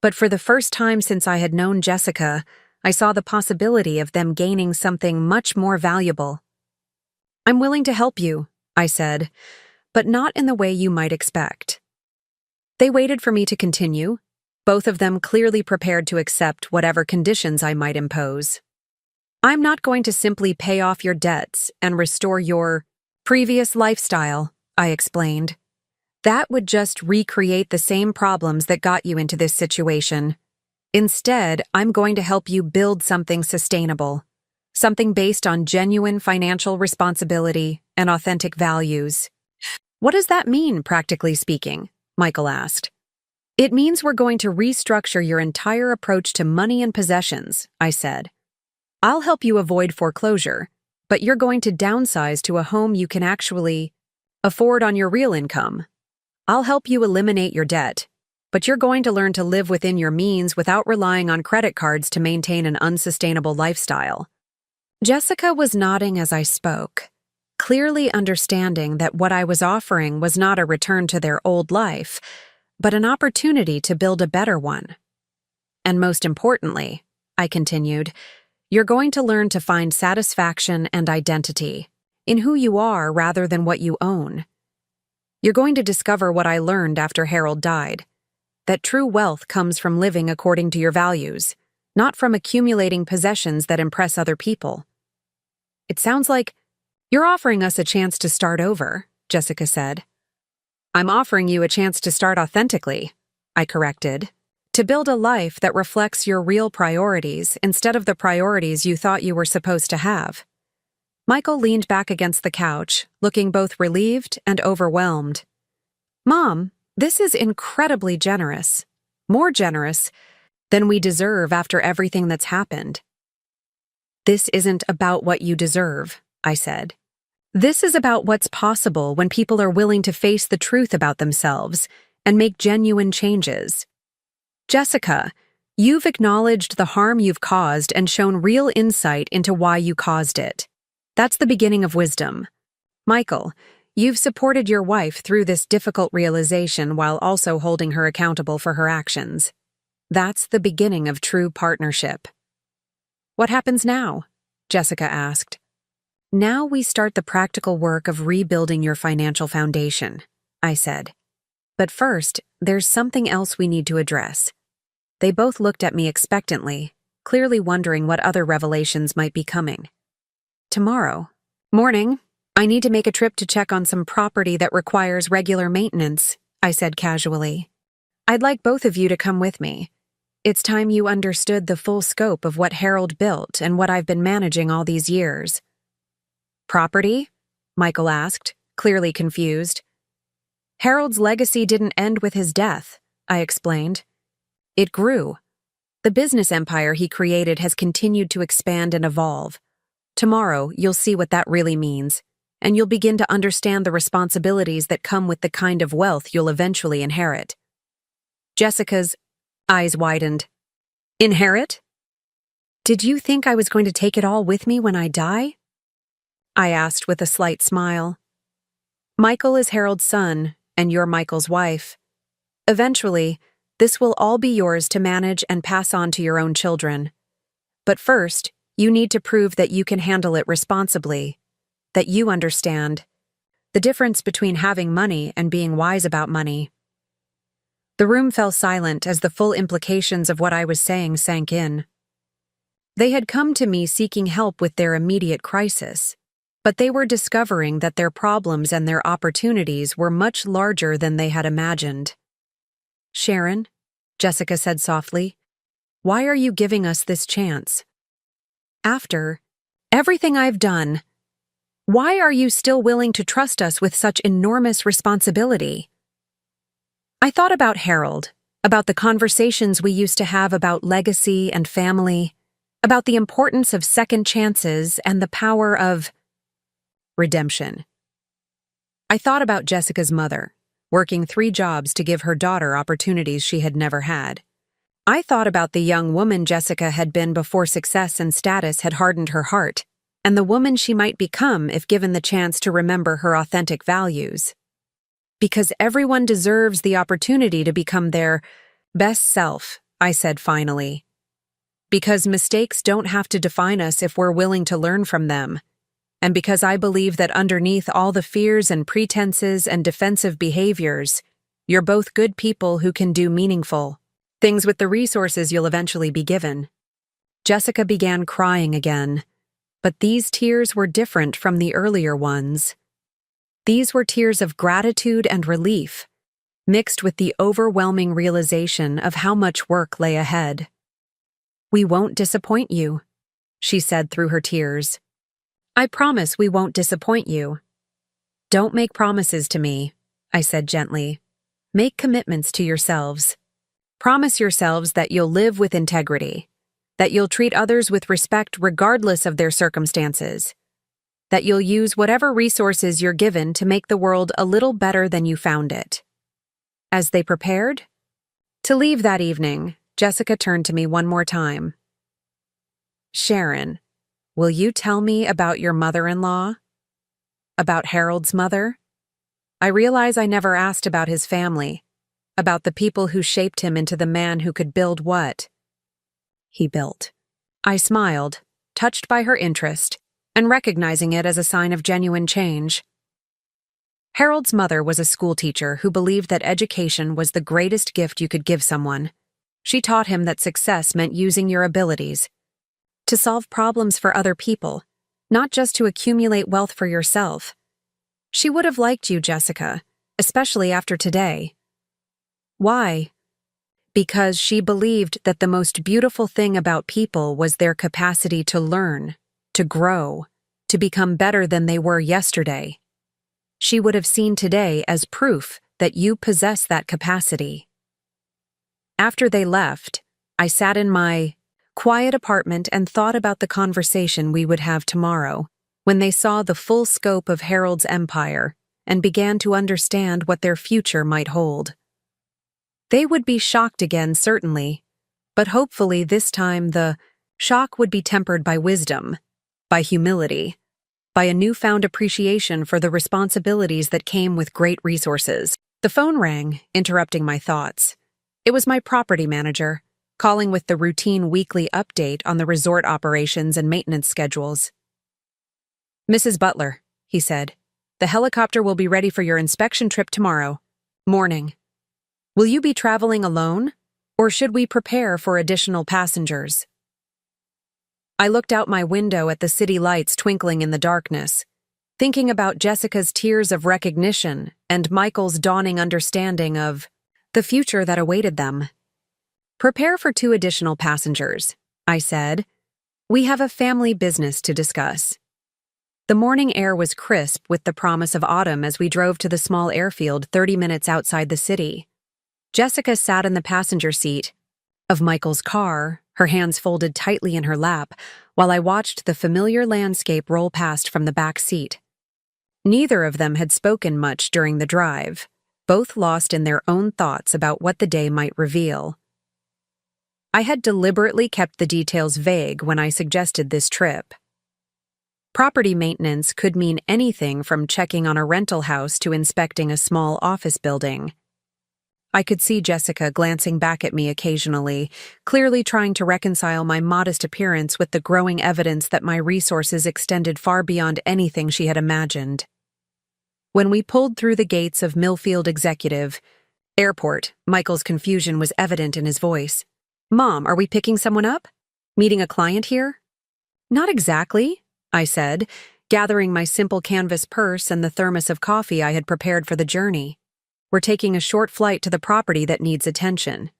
But for the first time since I had known Jessica, I saw the possibility of them gaining something much more valuable. "I'm willing to help you," I said, "but not in the way you might expect." They waited for me to continue, both of them clearly prepared to accept whatever conditions I might impose. "I'm not going to simply pay off your debts and restore your previous lifestyle," I explained. "That would just recreate the same problems that got you into this situation. Instead, I'm going to help you build something sustainable, something based on genuine financial responsibility and authentic values." "What does that mean, practically speaking?" Michael asked. "It means we're going to restructure your entire approach to money and possessions," I said. "I'll help you avoid foreclosure, but you're going to downsize to a home you can actually afford on your real income. I'll help you eliminate your debt, but you're going to learn to live within your means without relying on credit cards to maintain an unsustainable lifestyle." Jessica was nodding as I spoke. clearly understanding that what I was offering was not a return to their old life, but an opportunity to build a better one. And most importantly, I continued, you're going to learn to find satisfaction and identity in who you are rather than what you own. You're going to discover what I learned after Harold died, that true wealth comes from living according to your values, not from accumulating possessions that impress other people. It sounds like you're offering us a chance to start over, Jessica said. I'm offering you a chance to start authentically, I corrected, to build a life that reflects your real priorities instead of the priorities you thought you were supposed to have. Michael leaned back against the couch, looking both relieved and overwhelmed. Mom, this is incredibly generous. More generous than we deserve after everything that's happened. This isn't about what you deserve, I said. This is about what's possible when people are willing to face the truth about themselves and make genuine changes. Jessica, you've acknowledged the harm you've caused and shown real insight into why you caused it. That's the beginning of wisdom. Michael, you've supported your wife through this difficult realization while also holding her accountable for her actions. That's the beginning of true partnership. What happens now? Jessica asked. Now we start the practical work of rebuilding your financial foundation, I said. But first, there's something else we need to address. They both looked at me expectantly, clearly wondering what other revelations might be coming. Tomorrow morning, I need to make a trip to check on some property that requires regular maintenance, I said casually. I'd like both of you to come with me. It's time you understood the full scope of what Harold built and what I've been managing all these years. Property? Michael asked, clearly confused. Harold's legacy didn't end with his death, I explained. It grew. The business empire he created has continued to expand and evolve. Tomorrow, you'll see what that really means, and you'll begin to understand the responsibilities that come with the kind of wealth you'll eventually inherit. Jessica's eyes widened. Inherit? Did you think I was going to take it all with me when I die? I asked with a slight smile. Michael is Harold's son, and you're Michael's wife. Eventually, this will all be yours to manage and pass on to your own children. But first, you need to prove that you can handle it responsibly, that you understand the difference between having money and being wise about money. The room fell silent as the full implications of what I was saying sank in. They had come to me seeking help with their immediate crisis, but they were discovering that their problems and their opportunities were much larger than they had imagined. Sharon, Jessica said softly, why are you giving us this chance? After everything I've done, why are you still willing to trust us with such enormous responsibility? I thought about Harold, about the conversations we used to have about legacy and family, about the importance of second chances and the power of redemption. I thought about Jessica's mother, working 3 jobs to give her daughter opportunities she had never had. I thought about the young woman Jessica had been before success and status had hardened her heart, and the woman she might become if given the chance to remember her authentic values. Because everyone deserves the opportunity to become their best self, I said finally. Because mistakes don't have to define us if we're willing to learn from them. And because I believe that underneath all the fears and pretenses and defensive behaviors, you're both good people who can do meaningful things with the resources you'll eventually be given. Jessica began crying again, but these tears were different from the earlier ones. These were tears of gratitude and relief, mixed with the overwhelming realization of how much work lay ahead. We won't disappoint you, she said through her tears. I promise we won't disappoint you. Don't make promises to me, I said gently. Make commitments to yourselves. Promise yourselves that you'll live with integrity, that you'll treat others with respect regardless of their circumstances, that you'll use whatever resources you're given to make the world a little better than you found it. As they prepared to leave that evening, Jessica turned to me one more time. Sharon, will you tell me about your mother-in-law? About Harold's mother? I realize I never asked about his family, about the people who shaped him into the man who could build what he built. I smiled, touched by her interest, and recognizing it as a sign of genuine change. Harold's mother was a schoolteacher who believed that education was the greatest gift you could give someone. She taught him that success meant using your abilities to solve problems for other people, not just to accumulate wealth for yourself. She would have liked you, Jessica, especially after today. Why? Because she believed that the most beautiful thing about people was their capacity to learn, to grow, to become better than they were yesterday. She would have seen today as proof that you possess that capacity. After they left, I sat in my quiet apartment and thought about the conversation we would have tomorrow, when they saw the full scope of Harold's empire and began to understand what their future might hold. They would be shocked again, certainly, but hopefully this time the shock would be tempered by wisdom, by humility, by a newfound appreciation for the responsibilities that came with great resources. The phone rang, interrupting my thoughts. It was my property manager, calling with the routine weekly update on the resort operations and maintenance schedules. "Mrs. Butler," he said, "the helicopter will be ready for your inspection trip tomorrow morning. Will you be traveling alone, or should we prepare for additional passengers?" I looked out my window at the city lights twinkling in the darkness, thinking about Jessica's tears of recognition and Michael's dawning understanding of the future that awaited them. "Prepare for 2 additional passengers," I said. "We have a family business to discuss." The morning air was crisp with the promise of autumn as we drove to the small airfield 30 minutes outside the city. Jessica sat in the passenger seat of Michael's car, her hands folded tightly in her lap, while I watched the familiar landscape roll past from the back seat. Neither of them had spoken much during the drive, both lost in their own thoughts about what the day might reveal. I had deliberately kept the details vague when I suggested this trip. Property maintenance could mean anything from checking on a rental house to inspecting a small office building. I could see Jessica glancing back at me occasionally, clearly trying to reconcile my modest appearance with the growing evidence that my resources extended far beyond anything she had imagined. When we pulled through the gates of Millfield Executive Airport, Michael's confusion was evident in his voice. "Mom, are we picking someone up? Meeting a client here?" "Not exactly," I said, gathering my simple canvas purse and the thermos of coffee I had prepared for the journey. "We're taking a short flight to the property that needs attention."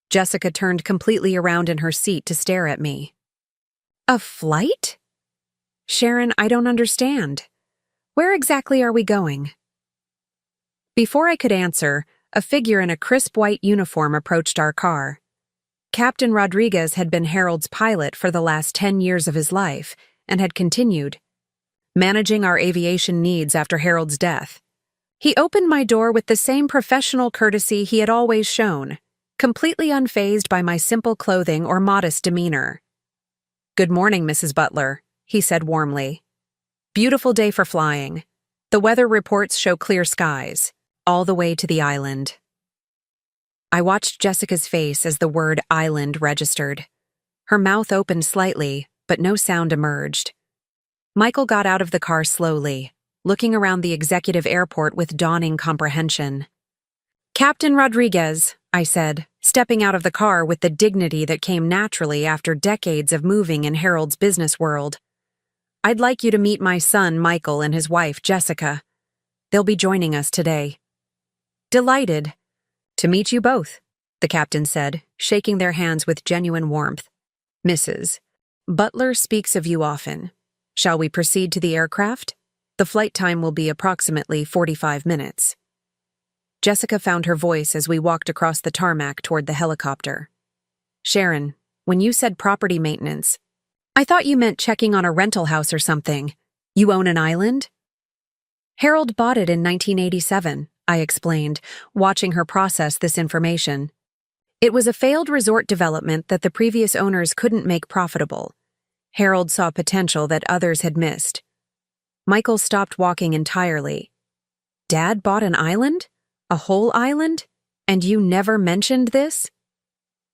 Jessica turned completely around in her seat to stare at me. "A flight? Sharon, I don't understand. Where exactly are we going?" Before I could answer, a figure in a crisp white uniform approached our car. Captain Rodriguez had been Harold's pilot for the last 10 years of his life and had continued managing our aviation needs after Harold's death. He opened my door with the same professional courtesy he had always shown, completely unfazed by my simple clothing or modest demeanor. "Good morning, Mrs. Butler," he said warmly. "Beautiful day for flying. The weather reports show clear skies, all the way to the island." I watched Jessica's face as the word island registered. Her mouth opened slightly, but no sound emerged. Michael got out of the car slowly, looking around the executive airport with dawning comprehension. "Captain Rodriguez," I said, stepping out of the car with the dignity that came naturally after decades of moving in Harold's business world. "I'd like you to meet my son, Michael, and his wife, Jessica. They'll be joining us today." "Delighted to meet you both," the captain said, shaking their hands with genuine warmth. "Mrs. Butler speaks of you often. Shall we proceed to the aircraft? The flight time will be approximately 45 minutes. Jessica found her voice as we walked across the tarmac toward the helicopter. "Sharon, when you said property maintenance, I thought you meant checking on a rental house or something. You own an island?" "Harold bought it in 1987, I explained, watching her process this information. "It was a failed resort development that the previous owners couldn't make profitable. Harold saw potential that others had missed." Michael stopped walking entirely. Dad bought an island? A whole island? And you never mentioned this?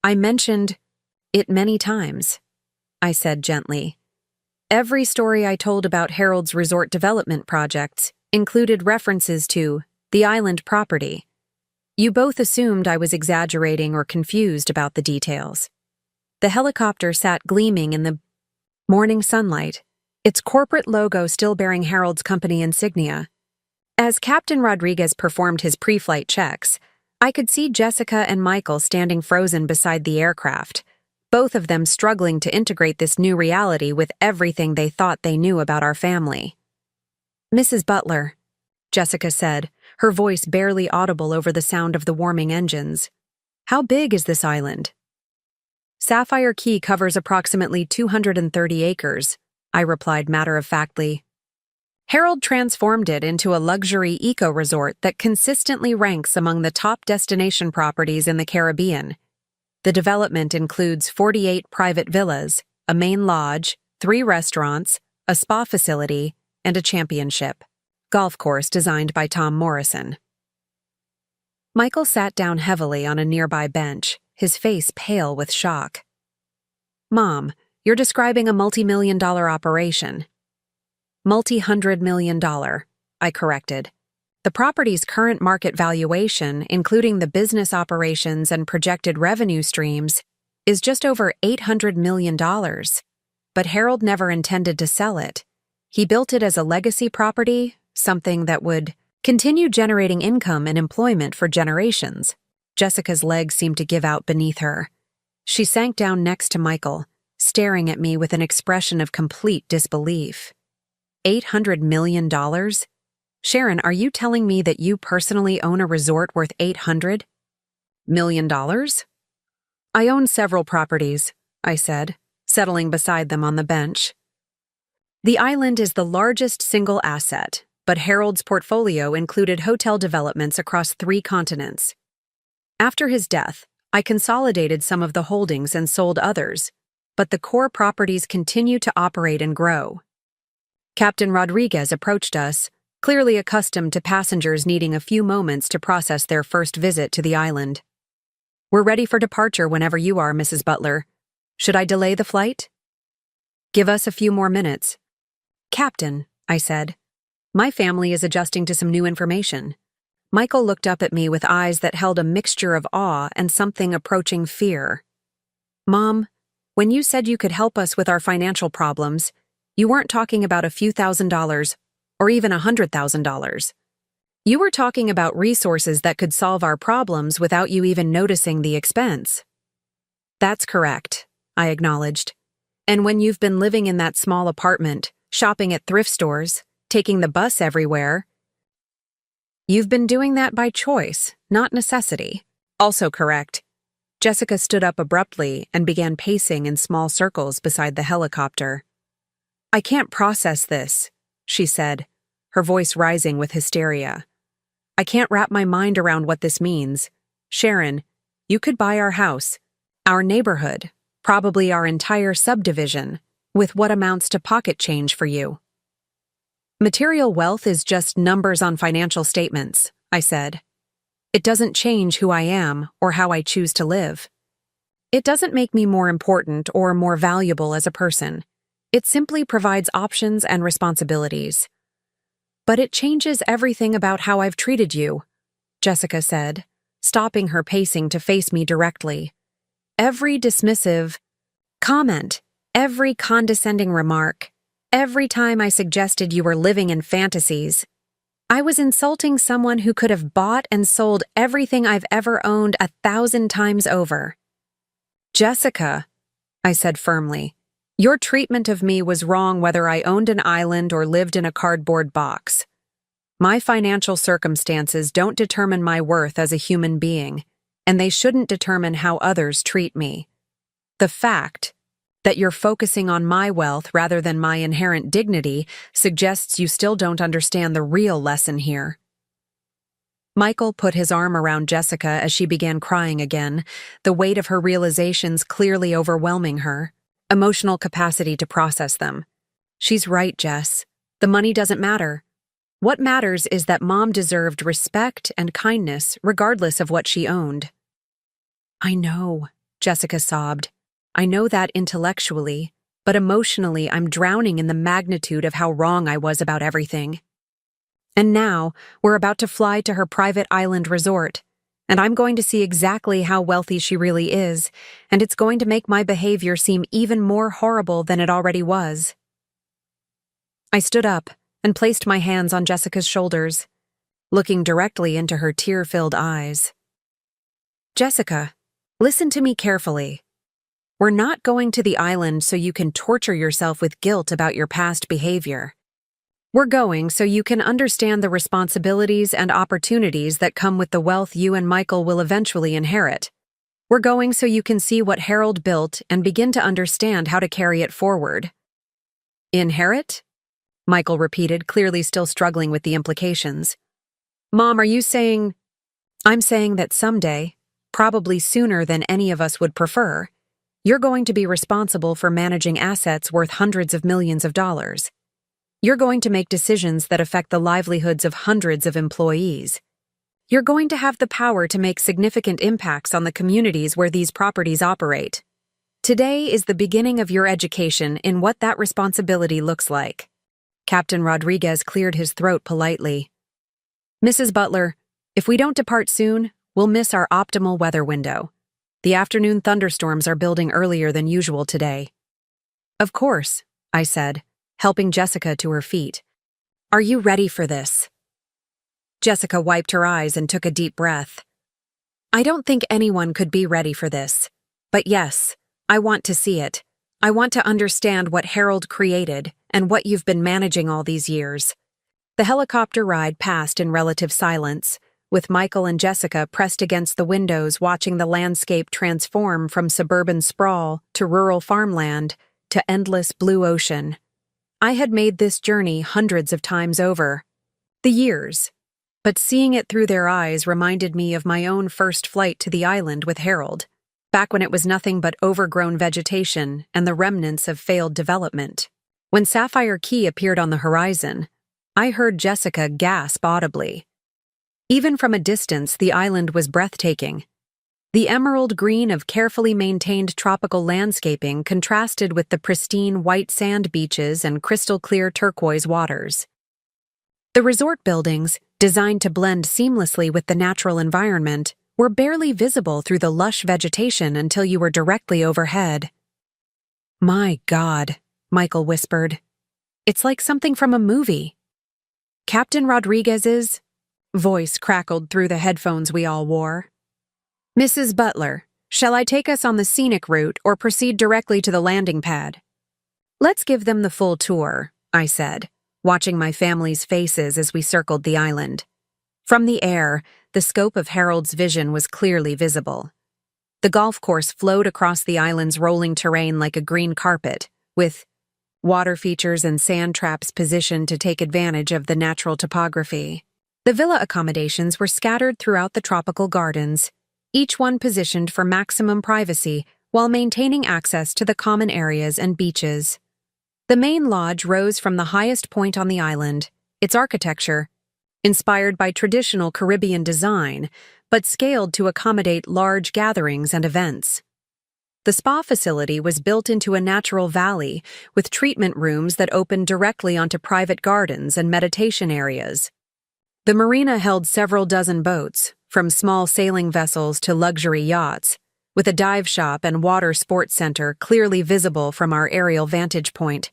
I mentioned it many times, I said gently. Every story I told about Harold's resort development projects included references to the island property. You both assumed I was exaggerating or confused about the details. The helicopter sat gleaming in the morning sunlight, its corporate logo still bearing Harold's company insignia. As Captain Rodriguez performed his pre-flight checks, I could see Jessica and Michael standing frozen beside the aircraft, both of them struggling to integrate this new reality with everything they thought they knew about our family. "Mrs. Butler," Jessica said, her voice barely audible over the sound of the warming engines. "How big is this island?" "Sapphire Key covers approximately 230 acres, I replied matter-of-factly. Harold transformed it into a luxury eco-resort that consistently ranks among the top destination properties in the Caribbean. The development includes 48 private villas, a main lodge, 3 restaurants, a spa facility, and a championship golf course designed by Tom Morrison. Michael sat down heavily on a nearby bench, his face pale with shock. "Mom, you're describing a multi-million-dollar operation." "Multi-hundred-million-dollar," I corrected. "The property's current market valuation, including the business operations and projected revenue streams, is just over $800 million. But Harold never intended to sell it. He built it as a legacy property, something that would continue generating income and employment for generations." Jessica's legs seemed to give out beneath her. She sank down next to Michael, staring at me with an expression of complete disbelief. $800 million? Sharon, are you telling me that you personally own a resort worth $800 million? "I own several properties," I said, settling beside them on the bench. "The island is the largest single asset, but Harold's portfolio included hotel developments across 3 continents. After his death, I consolidated some of the holdings and sold others, but the core properties continue to operate and grow." Captain Rodriguez approached us, clearly accustomed to passengers needing a few moments to process their first visit to the island. "We're ready for departure whenever you are, Mrs. Butler. Should I delay the flight?" "Give us a few more minutes." "Captain," I said, "my family is adjusting to some new information." Michael looked up at me with eyes that held a mixture of awe and something approaching fear. "Mom, when you said you could help us with our financial problems, you weren't talking about a few $1,000s or even $100,000. You were talking about resources that could solve our problems without you even noticing the expense." "That's correct," I acknowledged. "And when you've been living in that small apartment, shopping at thrift stores, taking the bus everywhere, you've been doing that by choice, not necessity." "Also correct." Jessica stood up abruptly and began pacing in small circles beside the helicopter. "I can't process this," she said, her voice rising with hysteria. "I can't wrap my mind around what this means. Sharon, you could buy our house, our neighborhood, probably our entire subdivision, with what amounts to pocket change for you." "Material wealth is just numbers on financial statements," I said. "It doesn't change who I am or how I choose to live. It doesn't make me more important or more valuable as a person. It simply provides options and responsibilities." "But it changes everything about how I've treated you," Jessica said, stopping her pacing to face me directly. "Every dismissive comment, every condescending remark, every time I suggested you were living in fantasies, I was insulting someone who could have bought and sold everything I've ever owned 1,000 times over." "Jessica," I said firmly, "your treatment of me was wrong whether I owned an island or lived in a cardboard box. My financial circumstances don't determine my worth as a human being, and they shouldn't determine how others treat me. The fact that you're focusing on my wealth rather than my inherent dignity suggests you still don't understand the real lesson here." Michael put his arm around Jessica as she began crying again, the weight of her realizations clearly overwhelming her, emotional capacity to process them. "She's right, Jess. The money doesn't matter. What matters is that Mom deserved respect and kindness regardless of what she owned. I know, Jessica sobbed. I know that intellectually, but emotionally I'm drowning in the magnitude of how wrong I was about everything. And now, we're about to fly to her private island resort, and I'm going to see exactly how wealthy she really is, and it's going to make my behavior seem even more horrible than it already was. I stood up and placed my hands on Jessica's shoulders, looking directly into her tear-filled eyes. Jessica, listen to me carefully. We're not going to the island so you can torture yourself with guilt about your past behavior. We're going so you can understand the responsibilities and opportunities that come with the wealth you and Michael will eventually inherit. We're going so you can see what Harold built and begin to understand how to carry it forward. Inherit? Michael repeated, clearly still struggling with the implications. Mom, are you saying… I'm saying that someday, probably sooner than any of us would prefer, you're going to be responsible for managing assets worth hundreds of millions of dollars. You're going to make decisions that affect the livelihoods of hundreds of employees. You're going to have the power to make significant impacts on the communities where these properties operate. Today is the beginning of your education in what that responsibility looks like. Captain Rodriguez cleared his throat politely. Mrs. Butler, if we don't depart soon, we'll miss our optimal weather window. The afternoon thunderstorms are building earlier than usual today. Of course, I said, helping Jessica to her feet. Are you ready for this? Jessica wiped her eyes and took a deep breath. I don't think anyone could be ready for this. But yes, I want to see it. I want to understand what Harold created and what you've been managing all these years. The helicopter ride passed in relative silence, with Michael and Jessica pressed against the windows watching the landscape transform from suburban sprawl to rural farmland to endless blue ocean. I had made this journey hundreds of times over. The years. But seeing it through their eyes reminded me of my own first flight to the island with Harold, back when it was nothing but overgrown vegetation and the remnants of failed development. When Sapphire Key appeared on the horizon, I heard Jessica gasp audibly. Even from a distance, the island was breathtaking. The emerald green of carefully maintained tropical landscaping contrasted with the pristine white sand beaches and crystal-clear turquoise waters. The resort buildings, designed to blend seamlessly with the natural environment, were barely visible through the lush vegetation until you were directly overhead. My God, Michael whispered. It's like something from a movie. Captain Rodriguez's voice crackled through the headphones we all wore. Mrs. Butler, shall I take us on the scenic route or proceed directly to the landing pad? Let's give them the full tour, I said, watching my family's faces as we circled the island. From the air, the scope of Harold's vision was clearly visible. The golf course flowed across the island's rolling terrain like a green carpet, with water features and sand traps positioned to take advantage of the natural topography. The villa accommodations were scattered throughout the tropical gardens, each one positioned for maximum privacy while maintaining access to the common areas and beaches. The main lodge rose from the highest point on the island, its architecture, inspired by traditional Caribbean design, but scaled to accommodate large gatherings and events. The spa facility was built into a natural valley, with treatment rooms that opened directly onto private gardens and meditation areas. The marina held several dozen boats, from small sailing vessels to luxury yachts, with a dive shop and water sports center clearly visible from our aerial vantage point.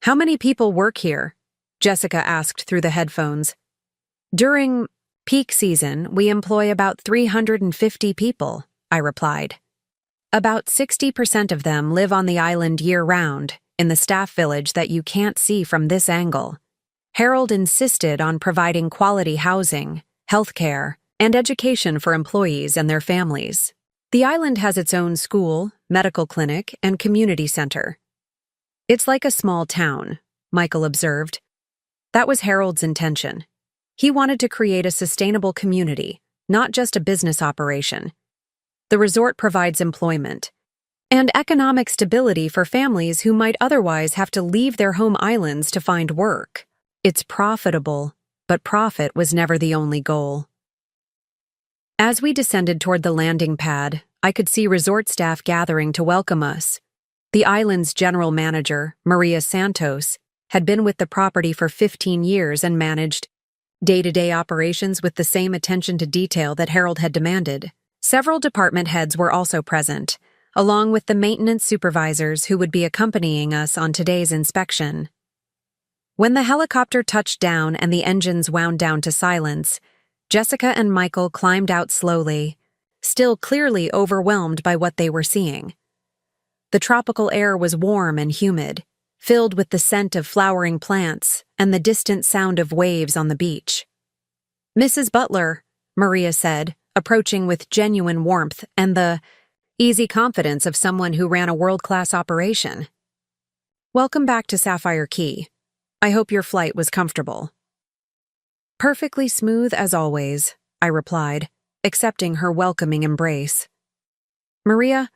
How many people work here? Jessica asked through the headphones. During peak season, we employ about 350 people, I replied. About 60% of them live on the island year-round, in the staff village that you can't see from this angle. Harold insisted on providing quality housing, healthcare, and education for employees and their families. The island has its own school, medical clinic, and community center. It's like a small town, Michael observed. That was Harold's intention. He wanted to create a sustainable community, not just a business operation. The resort provides employment. and economic stability for families who might otherwise have to leave their home islands to find work. It's profitable, but profit was never the only goal. As we descended toward the landing pad, I could see resort staff gathering to welcome us. The island's general manager, Maria Santos, had been with the property for 15 years and managed day-to-day operations with the same attention to detail that Harold had demanded. Several department heads were also present, along with the maintenance supervisors who would be accompanying us on today's inspection. When the helicopter touched down and the engines wound down to silence, Jessica and Michael climbed out slowly, still clearly overwhelmed by what they were seeing. The tropical air was warm and humid, filled with the scent of flowering plants and the distant sound of waves on the beach. "Mrs. Butler," Maria said, approaching with genuine warmth and the easy confidence of someone who ran a world-class operation. "Welcome back to Sapphire Key. I hope your flight was comfortable." "Perfectly smooth as always," I replied, accepting her welcoming embrace. "Maria,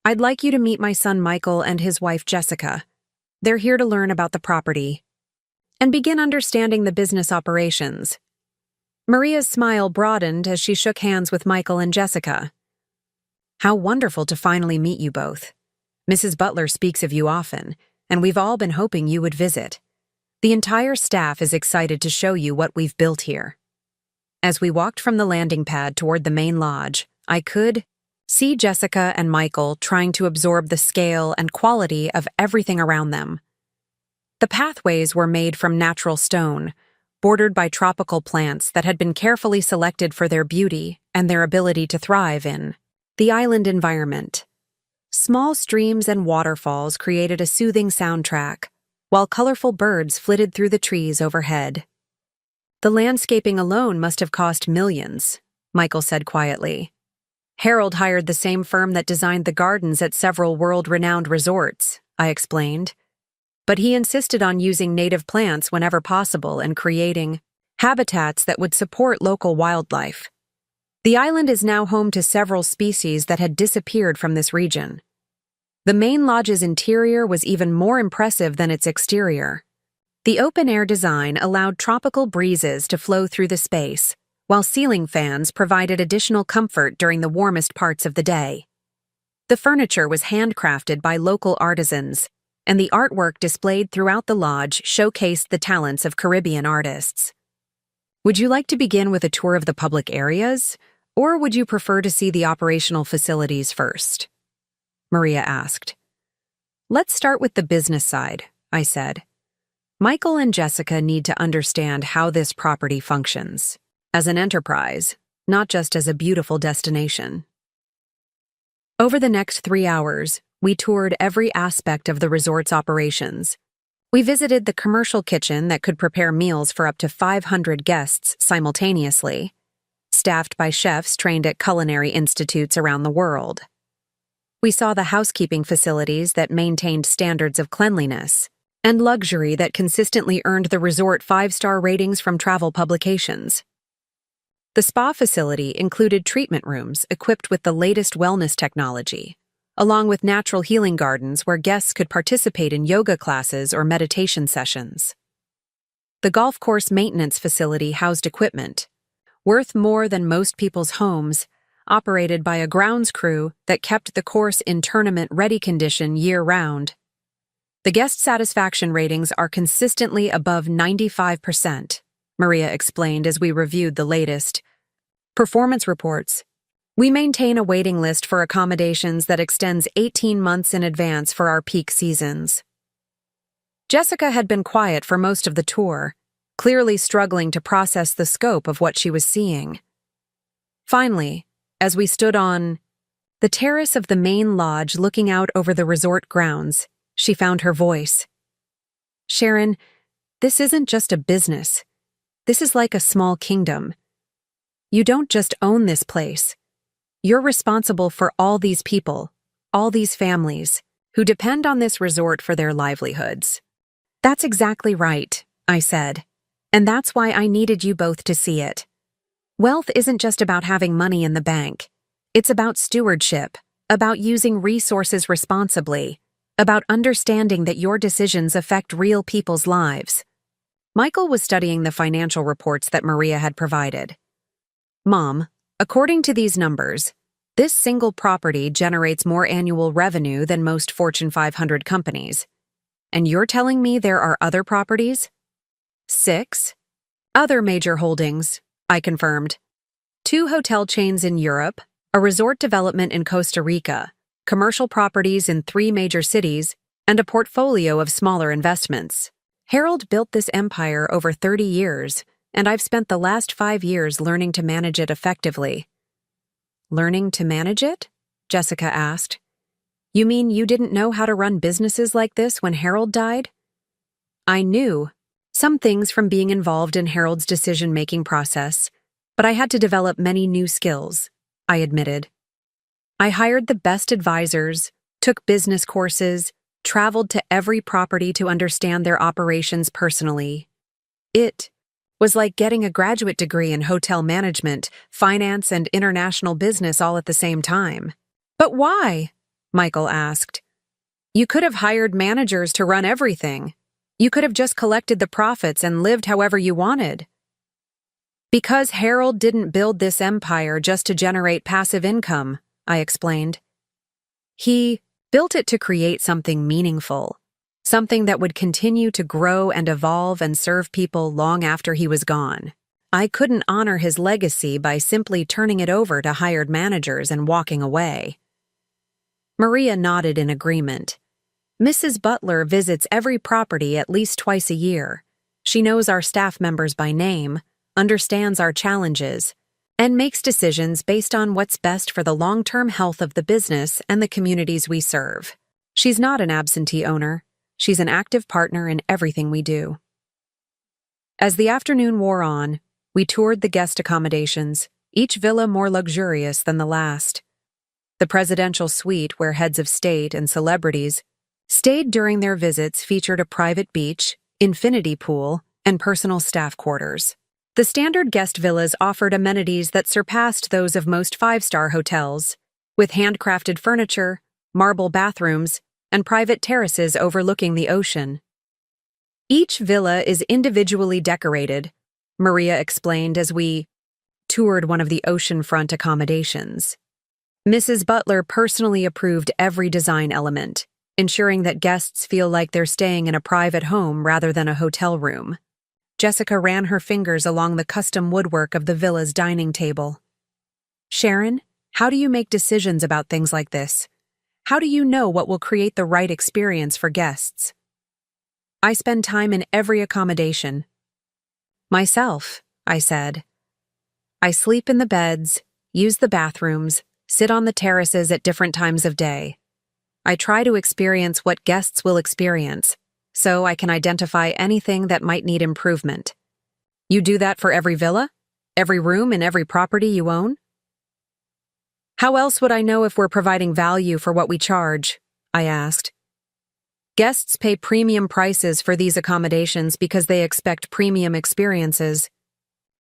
I'd like you to meet my son Michael and his wife Jessica. They're here to learn about the property and begin understanding the business operations." Maria's smile broadened as she shook hands with Michael and Jessica. "How wonderful to finally meet you both. Mrs. Butler speaks of you often, and we've all been hoping you would visit. The entire staff is excited to show you what we've built here." As we walked from the landing pad toward the main lodge, I could see Jessica and Michael trying to absorb the scale and quality of everything around them. The pathways were made from natural stone, bordered by tropical plants that had been carefully selected for their beauty and their ability to thrive in the island environment. Small streams and waterfalls created a soothing soundtrack, while colorful birds flitted through the trees overhead. "The landscaping alone must have cost millions," Michael said quietly. "Harold hired the same firm that designed the gardens at several world-renowned resorts," I explained. "But he insisted on using native plants whenever possible and creating habitats that would support local wildlife. The island is now home to several species that had disappeared from this region." The main lodge's interior was even more impressive than its exterior. The open-air design allowed tropical breezes to flow through the space, while ceiling fans provided additional comfort during the warmest parts of the day. The furniture was handcrafted by local artisans, and the artwork displayed throughout the lodge showcased the talents of Caribbean artists. "Would you like to begin with a tour of the public areas, or would you prefer to see the operational facilities first?" Maria asked. "Let's start with the business side," I said. "Michael and Jessica need to understand how this property functions, as an enterprise, not just as a beautiful destination." Over the next 3 hours, we toured every aspect of the resort's operations. We visited the commercial kitchen that could prepare meals for up to 500 guests simultaneously, staffed by chefs trained at culinary institutes around the world. We saw the housekeeping facilities that maintained standards of cleanliness and luxury that consistently earned the resort 5-star ratings from travel publications. The spa facility included treatment rooms equipped with the latest wellness technology, along with natural healing gardens where guests could participate in yoga classes or meditation sessions. The golf course maintenance facility housed equipment, worth more than most people's homes, operated by a grounds crew that kept the course in tournament-ready condition year-round. The guest satisfaction ratings are consistently above 95%, Maria explained as we reviewed the latest performance reports. We maintain a waiting list for accommodations that extends 18 months in advance for our peak seasons. Jessica had been quiet for most of the tour, clearly struggling to process the scope of what she was seeing. Finally, as we stood on the terrace of the main lodge looking out over the resort grounds, she found her voice. "Sharon, this isn't just a business. This is like a small kingdom. You don't just own this place. You're responsible for all these people, all these families, who depend on this resort for their livelihoods." "That's exactly right," I said, "and that's why I needed you both to see it. Wealth isn't just about having money in the bank. It's about stewardship, about using resources responsibly, about understanding that your decisions affect real people's lives. Michael was studying the financial reports that Maria had provided. Mom, according to these numbers, this single property generates more annual revenue than most Fortune 500 companies. And you're telling me there are other properties? 6. Other major holdings, I confirmed. 2 hotel chains in Europe, a resort development in Costa Rica, commercial properties in 3 major cities, and a portfolio of smaller investments. Harold built this empire over 30 years, and I've spent the last 5 years learning to manage it effectively. Learning to manage it? Jessica asked. You mean you didn't know how to run businesses like this when Harold died? I knew some things from being involved in Harold's decision-making process, but I had to develop many new skills, I admitted. I hired the best advisors, took business courses, traveled to every property to understand their operations personally. It was like getting a graduate degree in hotel management, finance, and international business all at the same time. But why? Michael asked. You could have hired managers to run everything. You could have just collected the profits and lived however you wanted. Because Harold didn't build this empire just to generate passive income, I explained. He built it to create something meaningful, something that would continue to grow and evolve and serve people long after he was gone. I couldn't honor his legacy by simply turning it over to hired managers and walking away. Maria nodded in agreement. Mrs. Butler visits every property at least twice a year. She knows our staff members by name, understands our challenges, and makes decisions based on what's best for the long-term health of the business and the communities we serve. She's not an absentee owner. She's an active partner in everything we do. As the afternoon wore on, we toured the guest accommodations, each villa more luxurious than the last. The presidential suite where heads of state and celebrities stayed during their visits featured a private beach, infinity pool, and personal staff quarters. The standard guest villas offered amenities that surpassed those of most 5-star hotels, with handcrafted furniture, marble bathrooms, and private terraces overlooking the ocean. Each villa is individually decorated, Maria explained as we toured one of the oceanfront accommodations. Mrs. Butler personally approved every design element, ensuring that guests feel like they're staying in a private home rather than a hotel room. Jessica ran her fingers along the custom woodwork of the villa's dining table. Sharon, how do you make decisions about things like this? How do you know what will create the right experience for guests? I spend time in every accommodation. Myself, I said. I sleep in the beds, use the bathrooms, sit on the terraces at different times of day. I try to experience what guests will experience, so I can identify anything that might need improvement. You do that for every villa? Every room in every property you own? How else would I know if we're providing value for what we charge? I asked. Guests pay premium prices for these accommodations because they expect premium experiences.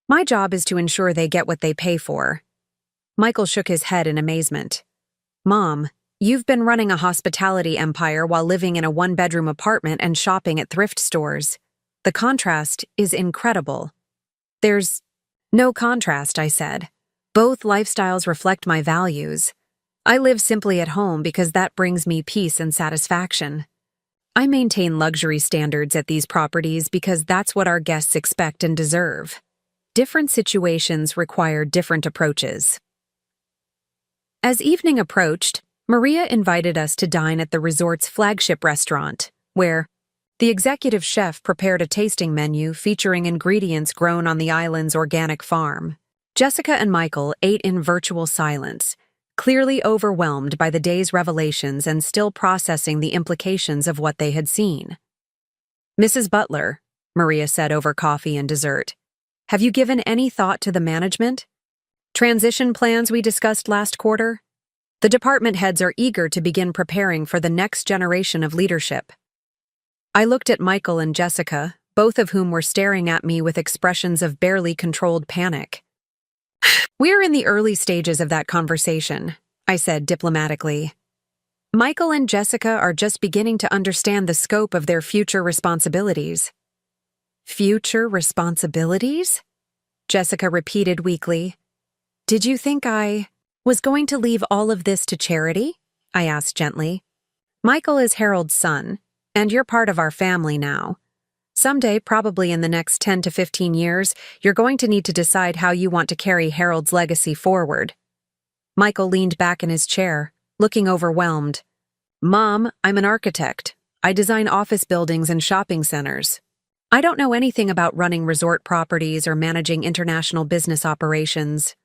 My job is to ensure they get what they pay for. Michael shook his head in amazement. Mom, you've been running a hospitality empire while living in a 1-bedroom apartment and shopping at thrift stores. The contrast is incredible. There's no contrast, I said. Both lifestyles reflect my values. I live simply at home because that brings me peace and satisfaction. I maintain luxury standards at these properties because that's what our guests expect and deserve. Different situations require different approaches. As evening approached, Maria invited us to dine at the resort's flagship restaurant, where the executive chef prepared a tasting menu featuring ingredients grown on the island's organic farm. Jessica and Michael ate in virtual silence, clearly overwhelmed by the day's revelations and still processing the implications of what they had seen. Mrs. Butler, Maria said over coffee and dessert, have you given any thought to the management? Transition plans we discussed last quarter? The department heads are eager to begin preparing for the next generation of leadership. I looked at Michael and Jessica, both of whom were staring at me with expressions of barely controlled panic. We're in the early stages of that conversation, I said diplomatically. Michael and Jessica are just beginning to understand the scope of their future responsibilities. Future responsibilities? Jessica repeated weakly. Did you think I was going to leave all of this to charity? I asked gently. Michael is Harold's son, and you're part of our family now. Someday, probably in the next 10 to 15 years, you're going to need to decide how you want to carry Harold's legacy forward. Michael leaned back in his chair, looking overwhelmed. Mom, I'm an architect. I design office buildings and shopping centers. I don't know anything about running resort properties or managing international business operations.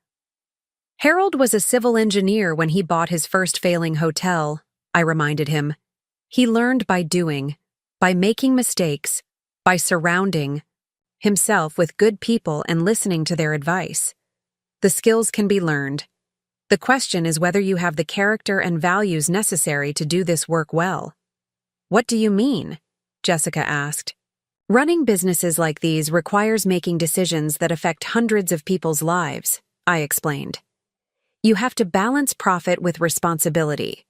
Harold was a civil engineer when he bought his first failing hotel, I reminded him. He learned by doing, by making mistakes, by surrounding himself with good people and listening to their advice. The skills can be learned. The question is whether you have the character and values necessary to do this work well. What do you mean? Jessica asked. Running businesses like these requires making decisions that affect hundreds of people's lives, I explained. You have to balance profit with responsibility,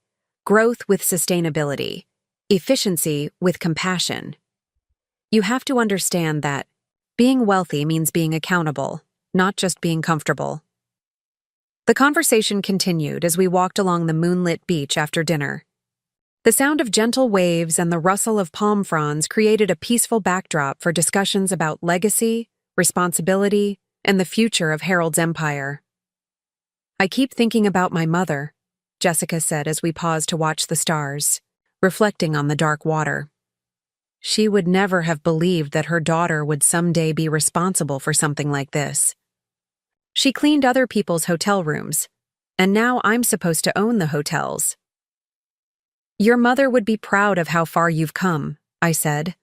growth with sustainability, efficiency with compassion. You have to understand that being wealthy means being accountable, not just being comfortable. The conversation continued as we walked along the moonlit beach after dinner. The sound of gentle waves and the rustle of palm fronds created a peaceful backdrop for discussions about legacy, responsibility, and the future of Harold's empire. I keep thinking about my mother, Jessica said as we paused to watch the stars, reflecting on the dark water. She would never have believed that her daughter would someday be responsible for something like this. She cleaned other people's hotel rooms, and now I'm supposed to own the hotels. Your mother would be proud of how far you've come, I said.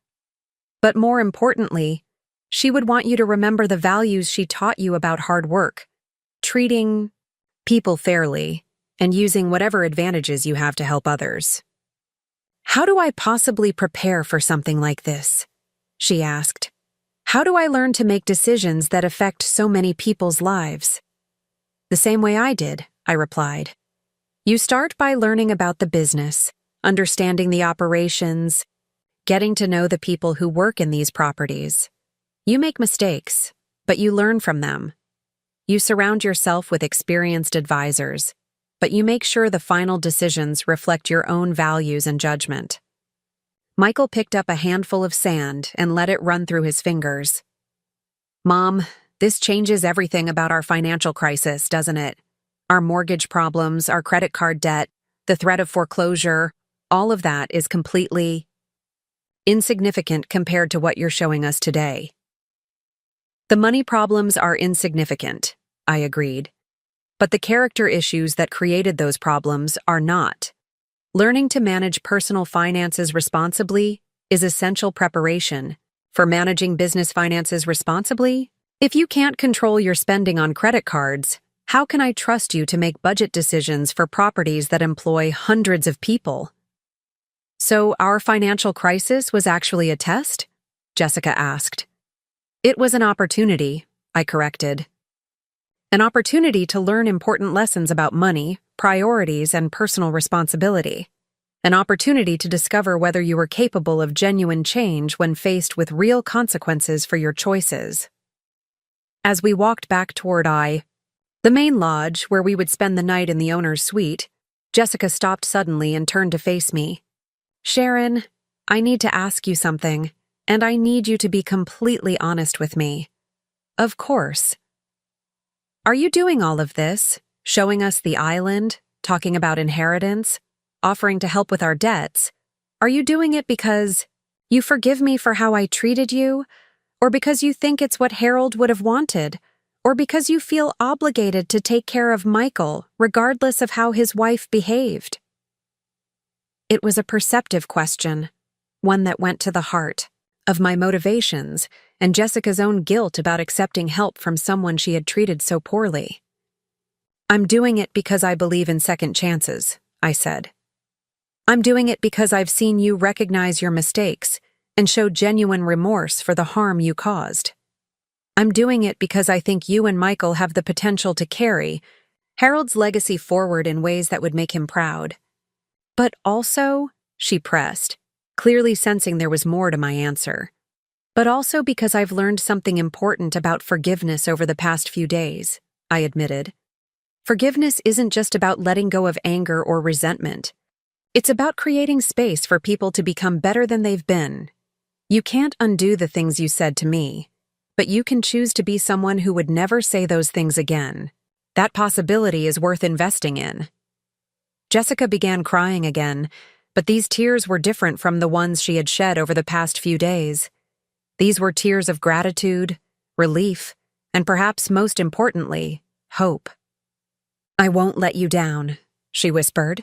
But more importantly, she would want you to remember the values she taught you about hard work, treating people fairly, and using whatever advantages you have to help others. How do I possibly prepare for something like this? She asked. How do I learn to make decisions that affect so many people's lives? The same way I did, I replied. You start by learning about the business, understanding the operations, getting to know the people who work in these properties. You make mistakes, but you learn from them. You surround yourself with experienced advisors, but you make sure the final decisions reflect your own values and judgment. Michael picked up a handful of sand and let it run through his fingers. Mom, this changes everything about our financial crisis, doesn't it? Our mortgage problems, our credit card debt, the threat of foreclosure, all of that is completely insignificant compared to what you're showing us today. The money problems are insignificant, I agreed. But the character issues that created those problems are not. Learning to manage personal finances responsibly is essential preparation for managing business finances responsibly. If you can't control your spending on credit cards, how can I trust you to make budget decisions for properties that employ hundreds of people? So our financial crisis was actually a test? Jessica asked. It was an opportunity, I corrected. An opportunity to learn important lessons about money, priorities, and personal responsibility. An opportunity to discover whether you were capable of genuine change when faced with real consequences for your choices. As we walked back toward the main lodge, where we would spend the night in the owner's suite, Jessica stopped suddenly and turned to face me. Sharon, I need to ask you something, and I need you to be completely honest with me. Of course. Are you doing all of this, showing us the island, talking about inheritance, offering to help with our debts? Are you doing it because you forgive me for how I treated you, or because you think it's what Harold would have wanted, or because you feel obligated to take care of Michael regardless of how his wife behaved? It was a perceptive question, one that went to the heart of my motivations and Jessica's own guilt about accepting help from someone she had treated so poorly. I'm doing it because I believe in second chances, I said. I'm doing it because I've seen you recognize your mistakes and show genuine remorse for the harm you caused. I'm doing it because I think you and Michael have the potential to carry Harold's legacy forward in ways that would make him proud. But also, she pressed, clearly sensing there was more to my answer. But also because I've learned something important about forgiveness over the past few days, I admitted. Forgiveness isn't just about letting go of anger or resentment. It's about creating space for people to become better than they've been. You can't undo the things you said to me, but you can choose to be someone who would never say those things again. That possibility is worth investing in. Jessica began crying again, but these tears were different from the ones she had shed over the past few days. These were tears of gratitude, relief, and perhaps most importantly, hope. "I won't let you down," she whispered.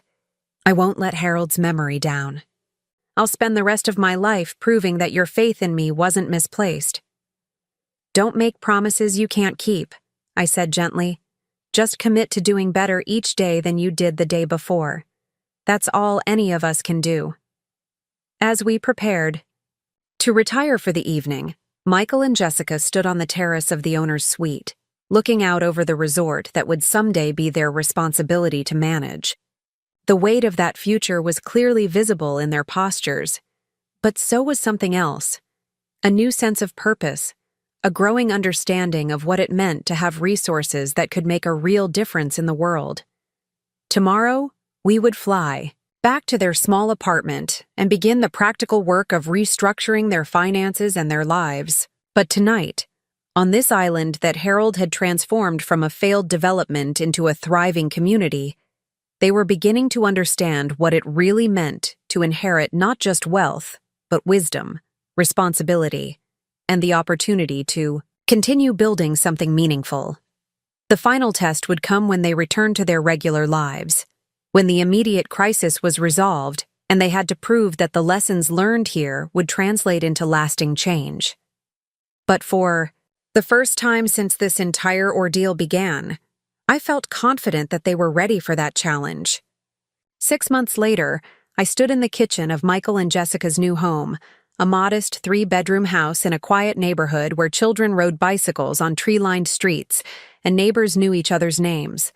"I won't let Harold's memory down. I'll spend the rest of my life proving that your faith in me wasn't misplaced." "Don't make promises you can't keep," I said gently. "Just commit to doing better each day than you did the day before. That's all any of us can do." As we prepared to retire for the evening, Michael and Jessica stood on the terrace of the owner's suite, looking out over the resort that would someday be their responsibility to manage. The weight of that future was clearly visible in their postures, but so was something else, a new sense of purpose, a growing understanding of what it meant to have resources that could make a real difference in the world. Tomorrow, we would fly back to their small apartment and begin the practical work of restructuring their finances and their lives. But tonight, on this island that Harold had transformed from a failed development into a thriving community, they were beginning to understand what it really meant to inherit not just wealth, but wisdom, responsibility, and the opportunity to continue building something meaningful. The final test would come when they returned to their regular lives, when the immediate crisis was resolved and they had to prove that the lessons learned here would translate into lasting change. But for the first time since this entire ordeal began, I felt confident that they were ready for that challenge. 6 months later, I stood in the kitchen of Michael and Jessica's new home, a modest 3-bedroom house in a quiet neighborhood where children rode bicycles on tree-lined streets and neighbors knew each other's names.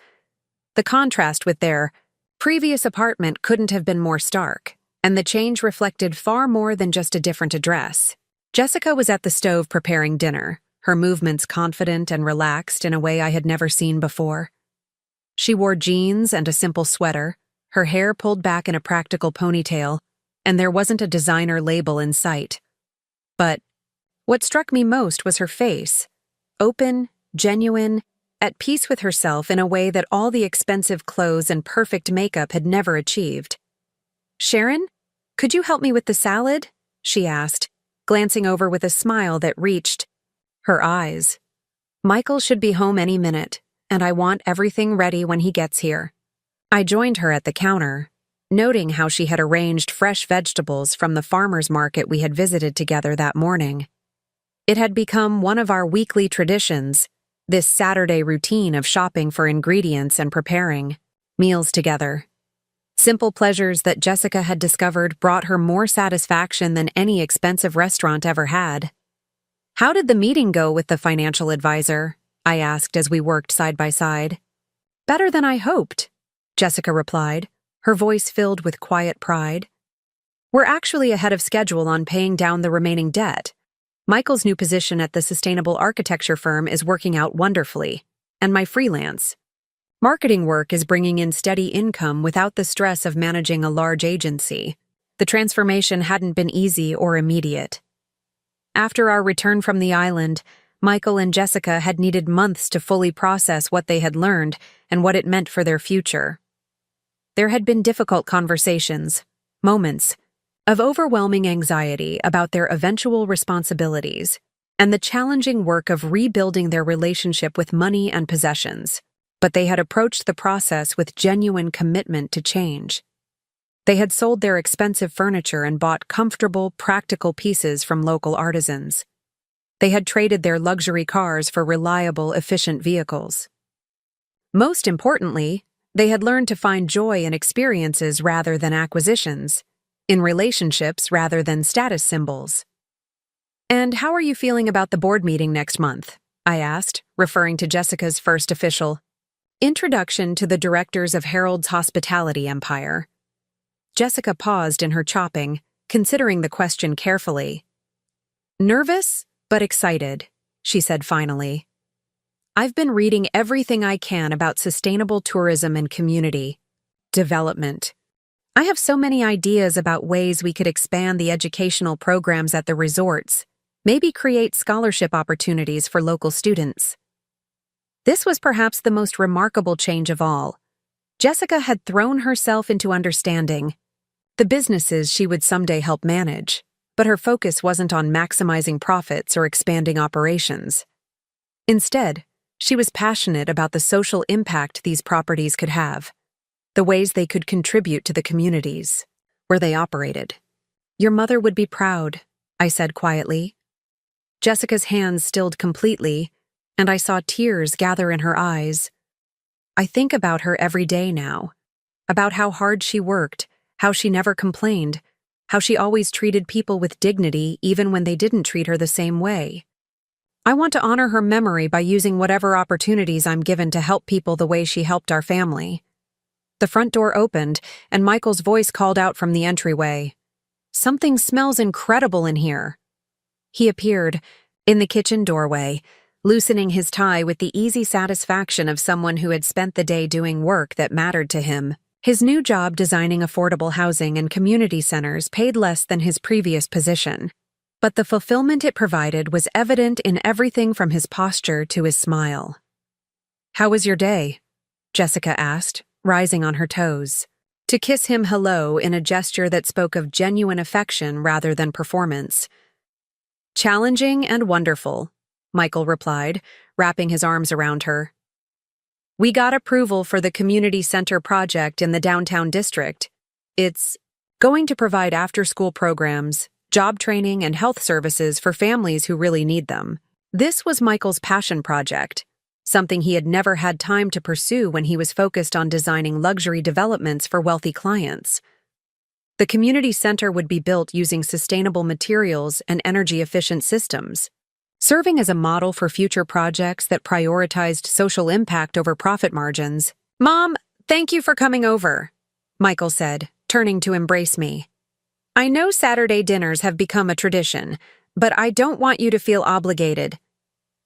The contrast with their previous apartment couldn't have been more stark, and the change reflected far more than just a different address. Jessica was at the stove preparing dinner, her movements confident and relaxed in a way I had never seen before. She wore jeans and a simple sweater, her hair pulled back in a practical ponytail, and there wasn't a designer label in sight. But what struck me most was her face, open, genuine, at peace with herself in a way that all the expensive clothes and perfect makeup had never achieved. "Sharon, could you help me with the salad?" she asked, glancing over with a smile that reached her eyes. "Michael should be home any minute, and I want everything ready when he gets here." I joined her at the counter, noting how she had arranged fresh vegetables from the farmer's market we had visited together that morning. It had become one of our weekly traditions, this Saturday routine of shopping for ingredients and preparing meals together. Simple pleasures that Jessica had discovered brought her more satisfaction than any expensive restaurant ever had. "How did the meeting go with the financial advisor?" I asked as we worked side by side. "Better than I hoped," Jessica replied, her voice filled with quiet pride. "We're actually ahead of schedule on paying down the remaining debt. Michael's new position at the sustainable architecture firm is working out wonderfully, and my freelance marketing work is bringing in steady income without the stress of managing a large agency. The transformation hadn't been easy or immediate. After our return from the island, Michael and Jessica had needed months to fully process what they had learned and what it meant for their future. There had been difficult conversations, moments of overwhelming anxiety about their eventual responsibilities, and the challenging work of rebuilding their relationship with money and possessions. But they had approached the process with genuine commitment to change. They had sold their expensive furniture and bought comfortable, practical pieces from local artisans. They had traded their luxury cars for reliable, efficient vehicles. Most importantly, they had learned to find joy in experiences rather than acquisitions, in relationships rather than status symbols. "And how are you feeling about the board meeting next month?" I asked, referring to Jessica's first official Introduction to the Directors of Harold's Hospitality Empire. Jessica paused in her chopping, considering the question carefully. Nervous, but excited, she said finally. I've been reading everything I can about sustainable tourism and community development. I have so many ideas about ways we could expand the educational programs at the resorts, maybe create scholarship opportunities for local students. This was perhaps the most remarkable change of all. Jessica had thrown herself into understanding the businesses she would someday help manage, but her focus wasn't on maximizing profits or expanding operations. Instead, she was passionate about the social impact these properties could have, the ways they could contribute to the communities where they operated. Your mother would be proud, I said quietly. Jessica's hands stilled completely, and I saw tears gather in her eyes. I think about her every day now, about how hard she worked, how she never complained, how she always treated people with dignity even when they didn't treat her the same way. I want to honor her memory by using whatever opportunities I'm given to help people the way she helped our family. The front door opened, and Michael's voice called out from the entryway. Something smells incredible in here. He appeared, in the kitchen doorway, loosening his tie with the easy satisfaction of someone who had spent the day doing work that mattered to him. His new job designing affordable housing and community centers paid less than his previous position, but the fulfillment it provided was evident in everything from his posture to his smile. "How was your day?" Jessica asked, rising on her toes, to kiss him hello in a gesture that spoke of genuine affection rather than performance. "Challenging and wonderful," Michael replied, wrapping his arms around her. "We got approval for the community center project in the downtown district. It's going to provide after-school programs, job training, and health services for families who really need them." This was Michael's passion project, something he had never had time to pursue when he was focused on designing luxury developments for wealthy clients. The community center would be built using sustainable materials and energy-efficient systems, serving as a model for future projects that prioritized social impact over profit margins. "Mom, thank you for coming over," Michael said, turning to embrace me. "I know Saturday dinners have become a tradition, but I don't want you to feel obligated."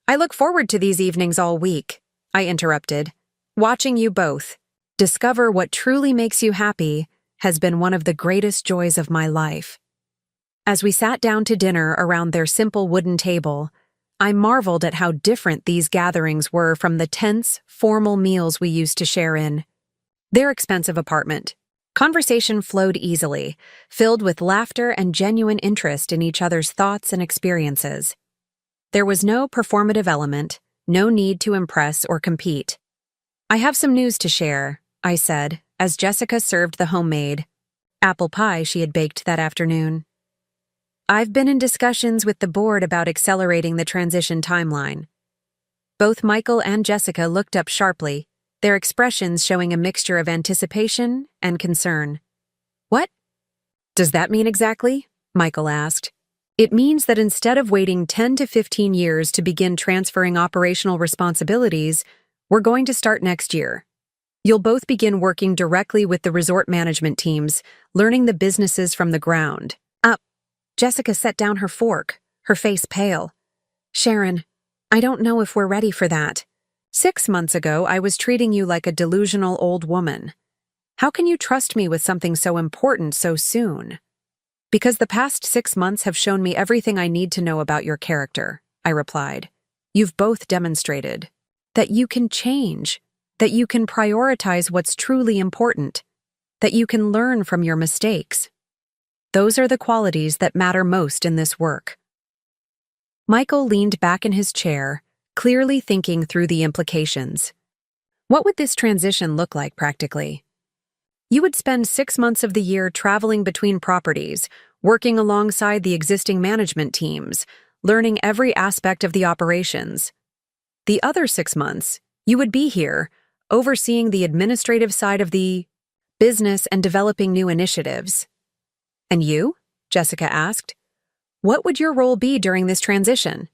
"I look forward to these evenings all week," I interrupted. "Watching you both discover what truly makes you happy has been one of the greatest joys of my life." As we sat down to dinner around their simple wooden table, I marveled at how different these gatherings were from the tense, formal meals we used to share in their expensive apartment. Conversation flowed easily, filled with laughter and genuine interest in each other's thoughts and experiences. There was no performative element, no need to impress or compete. "I have some news to share," I said, as Jessica served the homemade apple pie she had baked that afternoon. "I've been in discussions with the board about accelerating the transition timeline." Both Michael and Jessica looked up sharply, their expressions showing a mixture of anticipation and concern. "What does that mean exactly?" Michael asked. "It means that instead of waiting 10 to 15 years to begin transferring operational responsibilities, we're going to start next year. You'll both begin working directly with the resort management teams, learning the businesses from the ground up." Jessica set down her fork, her face pale. "Sharon, I don't know if we're ready for that. 6 months ago, I was treating you like a delusional old woman. How can you trust me with something so important so soon?" "Because the past 6 months have shown me everything I need to know about your character," I replied. "You've both demonstrated that you can change, that you can prioritize what's truly important, that you can learn from your mistakes. Those are the qualities that matter most in this work." Michael leaned back in his chair, clearly thinking through the implications. What would this transition look like practically? You would spend 6 months of the year traveling between properties, working alongside the existing management teams, learning every aspect of the operations. The other 6 months, you would be here, overseeing the administrative side of the business and developing new initiatives. "And you?" Jessica asked. "What would your role be during this transition?"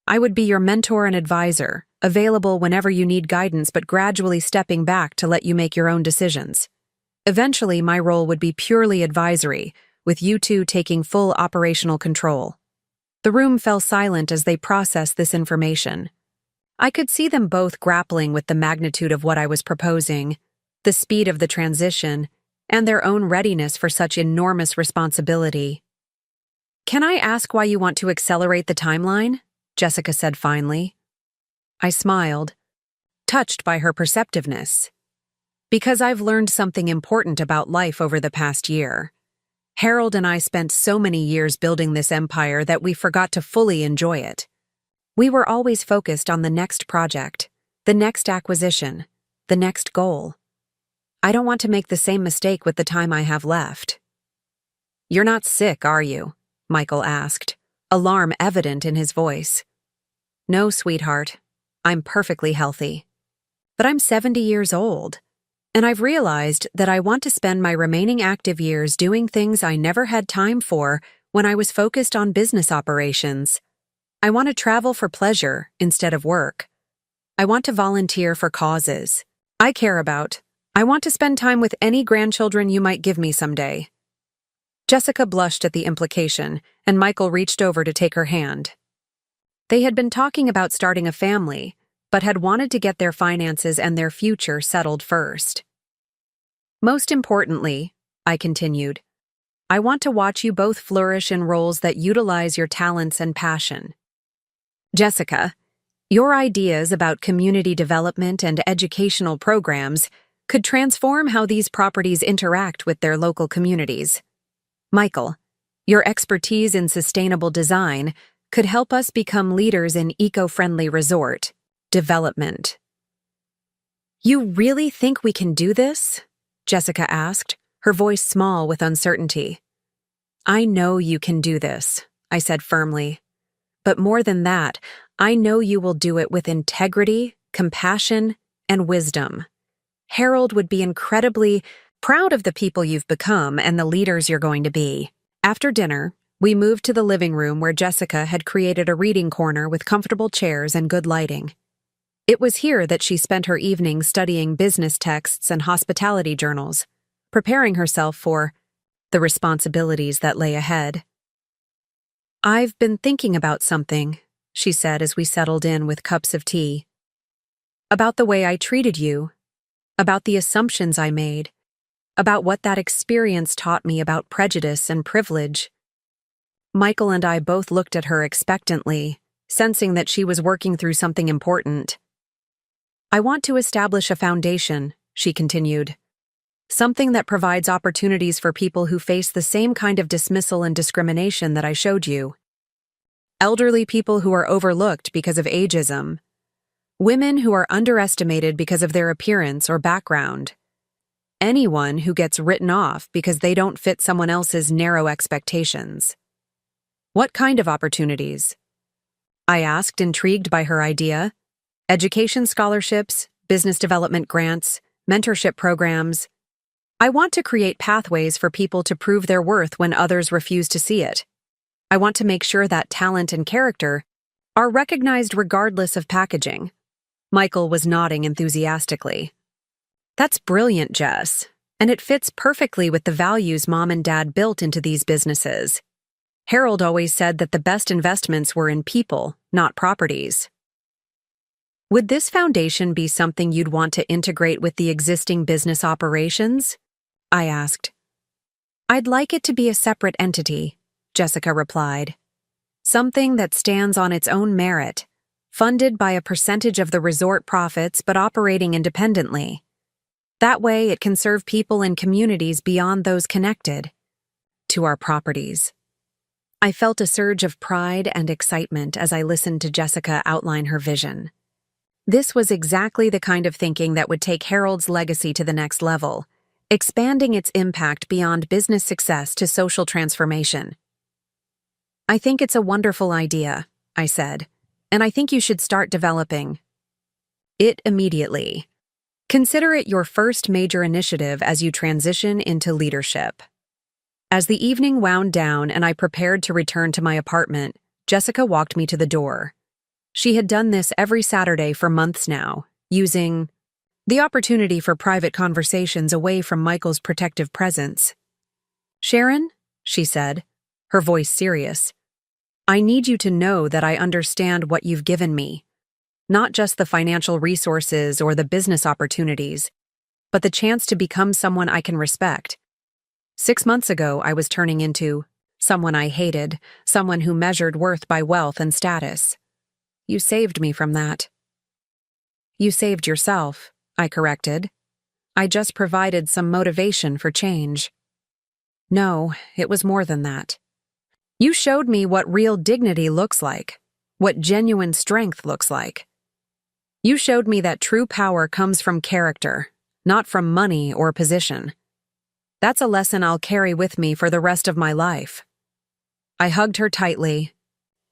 "I would be your mentor and advisor, available whenever you need guidance but gradually stepping back to let you make your own decisions. Eventually, my role would be purely advisory, with you two taking full operational control. The room fell silent as they processed this information. I could see them both grappling with the magnitude of what I was proposing, the speed of the transition, and their own readiness for such enormous responsibility. "Can I ask why you want to accelerate the timeline?" Jessica said finally. I smiled, touched by her perceptiveness. "Because I've learned something important about life over the past year. Harold and I spent so many years building this empire that we forgot to fully enjoy it. We were always focused on the next project, the next acquisition, the next goal. I don't want to make the same mistake with the time I have left." "You're not sick, are you?" Michael asked, alarm evident in his voice. "No, sweetheart. I'm perfectly healthy. But I'm 70 years old, and I've realized that I want to spend my remaining active years doing things I never had time for when I was focused on business operations. I want to travel for pleasure instead of work. I want to volunteer for causes I care about. I want to spend time with any grandchildren you might give me someday." Jessica blushed at the implication, and Michael reached over to take her hand. They had been talking about starting a family, but had wanted to get their finances and their future settled first. "Most importantly," I continued, "I want to watch you both flourish in roles that utilize your talents and passion. Jessica, your ideas about community development and educational programs could transform how these properties interact with their local communities. Michael, your expertise in sustainable design could help us become leaders in eco-friendly resort development." "You really think we can do this?" Jessica asked, her voice small with uncertainty. "I know you can do this," I said firmly. "But more than that, I know you will do it with integrity, compassion, and wisdom. Harold would be incredibly proud of the people you've become and the leaders you're going to be." After dinner, we moved to the living room where Jessica had created a reading corner with comfortable chairs and good lighting. It was here that she spent her evenings studying business texts and hospitality journals, preparing herself for the responsibilities that lay ahead. "I've been thinking about something," she said as we settled in with cups of tea. "About the way I treated you, about the assumptions I made, about what that experience taught me about prejudice and privilege." Michael and I both looked at her expectantly, sensing that she was working through something important. "I want to establish a foundation," she continued. "Something that provides opportunities for people who face the same kind of dismissal and discrimination that I showed you. Elderly people who are overlooked because of ageism. Women who are underestimated because of their appearance or background. Anyone who gets written off because they don't fit someone else's narrow expectations." "What kind of opportunities?" I asked, intrigued by her idea. "Education scholarships, business development grants, mentorship programs. I want to create pathways for people to prove their worth when others refuse to see it. I want to make sure that talent and character are recognized regardless of packaging." Michael was nodding enthusiastically. "That's brilliant, Jess, and it fits perfectly with the values Mom and Dad built into these businesses. Harold always said that the best investments were in people, not properties." "Would this foundation be something you'd want to integrate with the existing business operations?" I asked. "I'd like it to be a separate entity," Jessica replied. "Something that stands on its own merit, funded by a percentage of the resort profits but operating independently. That way it can serve people and communities beyond those connected to our properties." I felt a surge of pride and excitement as I listened to Jessica outline her vision. This was exactly the kind of thinking that would take Harold's legacy to the next level, expanding its impact beyond business success to social transformation. "I think it's a wonderful idea," I said, "and I think you should start developing it immediately. Consider it your first major initiative as you transition into leadership." As the evening wound down and I prepared to return to my apartment, Jessica walked me to the door. She had done this every Saturday for months now, using the opportunity for private conversations away from Michael's protective presence. "Sharon," she said, her voice serious, "I need you to know that I understand what you've given me. Not just the financial resources or the business opportunities, but the chance to become someone I can respect. 6 months ago, I was turning into someone I hated, someone who measured worth by wealth and status. You saved me from that." "You saved yourself," I corrected. "I just provided some motivation for change." "No, it was more than that. You showed me what real dignity looks like, what genuine strength looks like. You showed me that true power comes from character, not from money or position. That's a lesson I'll carry with me for the rest of my life." I hugged her tightly.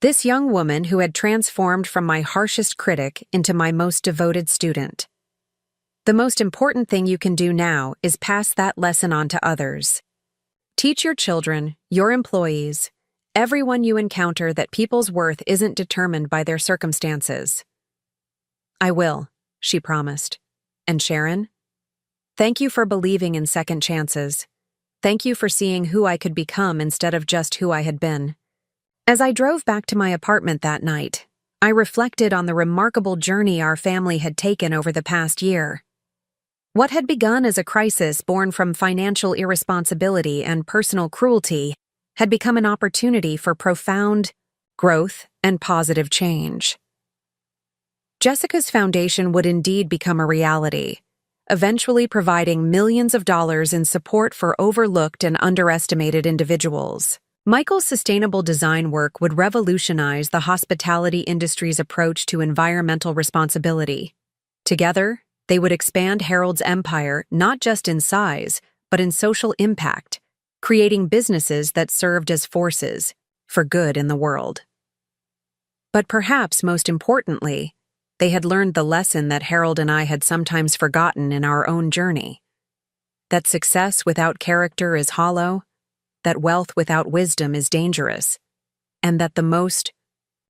This young woman who had transformed from my harshest critic into my most devoted student. The most important thing you can do now is pass that lesson on to others. Teach your children, your employees, everyone you encounter that people's worth isn't determined by their circumstances. "I will," she promised. "And Sharon, thank you for believing in second chances. Thank you for seeing who I could become instead of just who I had been." As I drove back to my apartment that night, I reflected on the remarkable journey our family had taken over the past year. What had begun as a crisis born from financial irresponsibility and personal cruelty had become an opportunity for profound growth and positive change. Jessica's foundation would indeed become a reality, eventually providing millions of dollars in support for overlooked and underestimated individuals. Michael's sustainable design work would revolutionize the hospitality industry's approach to environmental responsibility. Together, they would expand Harold's empire not just in size, but in social impact, creating businesses that served as forces for good in the world. But perhaps most importantly, they had learned the lesson that Harold and I had sometimes forgotten in our own journey. That success without character is hollow, that wealth without wisdom is dangerous, and that the most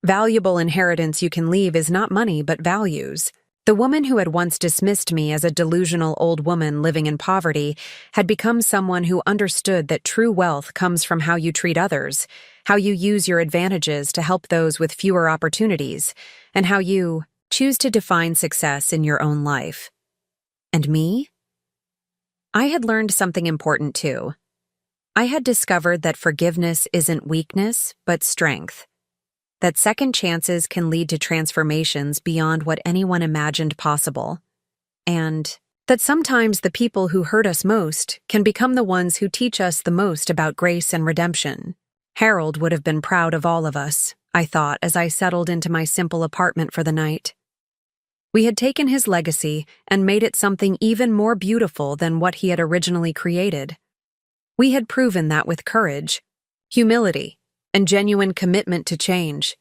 valuable inheritance you can leave is not money but values. The woman who had once dismissed me as a delusional old woman living in poverty had become someone who understood that true wealth comes from how you treat others, how you use your advantages to help those with fewer opportunities, and how you choose to define success in your own life. And me? I had learned something important too. I had discovered that forgiveness isn't weakness, but strength. That second chances can lead to transformations beyond what anyone imagined possible. And that sometimes the people who hurt us most can become the ones who teach us the most about grace and redemption. Harold would have been proud of all of us, I thought as I settled into my simple apartment for the night. We had taken his legacy and made it something even more beautiful than what he had originally created. We had proven that with courage, humility, and genuine commitment to change,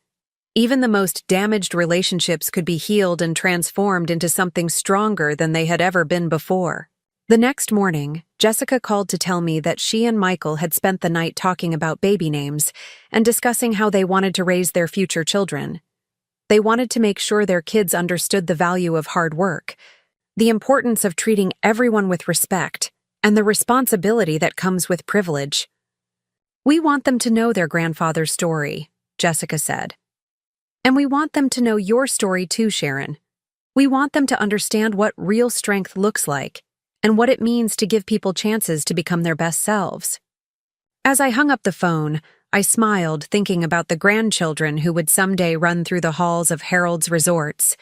even the most damaged relationships could be healed and transformed into something stronger than they had ever been before. The next morning, Jessica called to tell me that she and Michael had spent the night talking about baby names and discussing how they wanted to raise their future children. They wanted to make sure their kids understood the value of hard work, the importance of treating everyone with respect, and the responsibility that comes with privilege. "We want them to know their grandfather's story," Jessica said. "And we want them to know your story too, Sharon. We want them to understand what real strength looks like and what it means to give people chances to become their best selves." As I hung up the phone, I smiled thinking about the grandchildren who would someday run through the halls of Harold's resorts,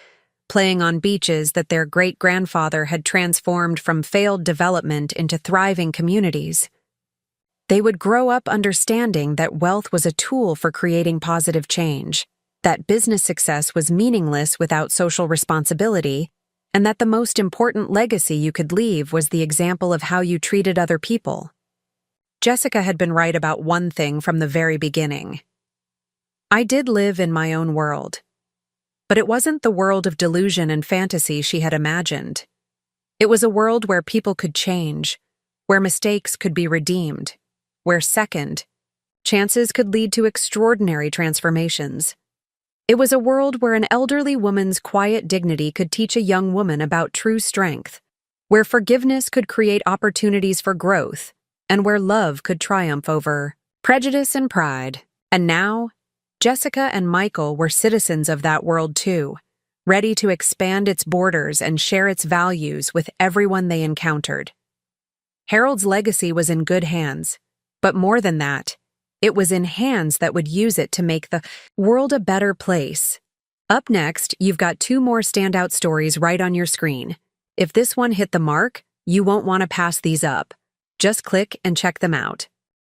playing on beaches that their great-grandfather had transformed from failed development into thriving communities. They would grow up understanding that wealth was a tool for creating positive change, that business success was meaningless without social responsibility, and that the most important legacy you could leave was the example of how you treated other people. Jessica had been right about one thing from the very beginning. I did live in my own world. But it wasn't the world of delusion and fantasy she had imagined. It was a world where people could change, where mistakes could be redeemed, where second chances could lead to extraordinary transformations. It was a world where an elderly woman's quiet dignity could teach a young woman about true strength, where forgiveness could create opportunities for growth, and where love could triumph over prejudice and pride. And now, Jessica and Michael were citizens of that world too, ready to expand its borders and share its values with everyone they encountered. Harold's legacy was in good hands, but more than that, it was in hands that would use it to make the world a better place. Up next, you've got 2 more standout stories right on your screen. If this one hit the mark, you won't want to pass these up. Just click and check them out.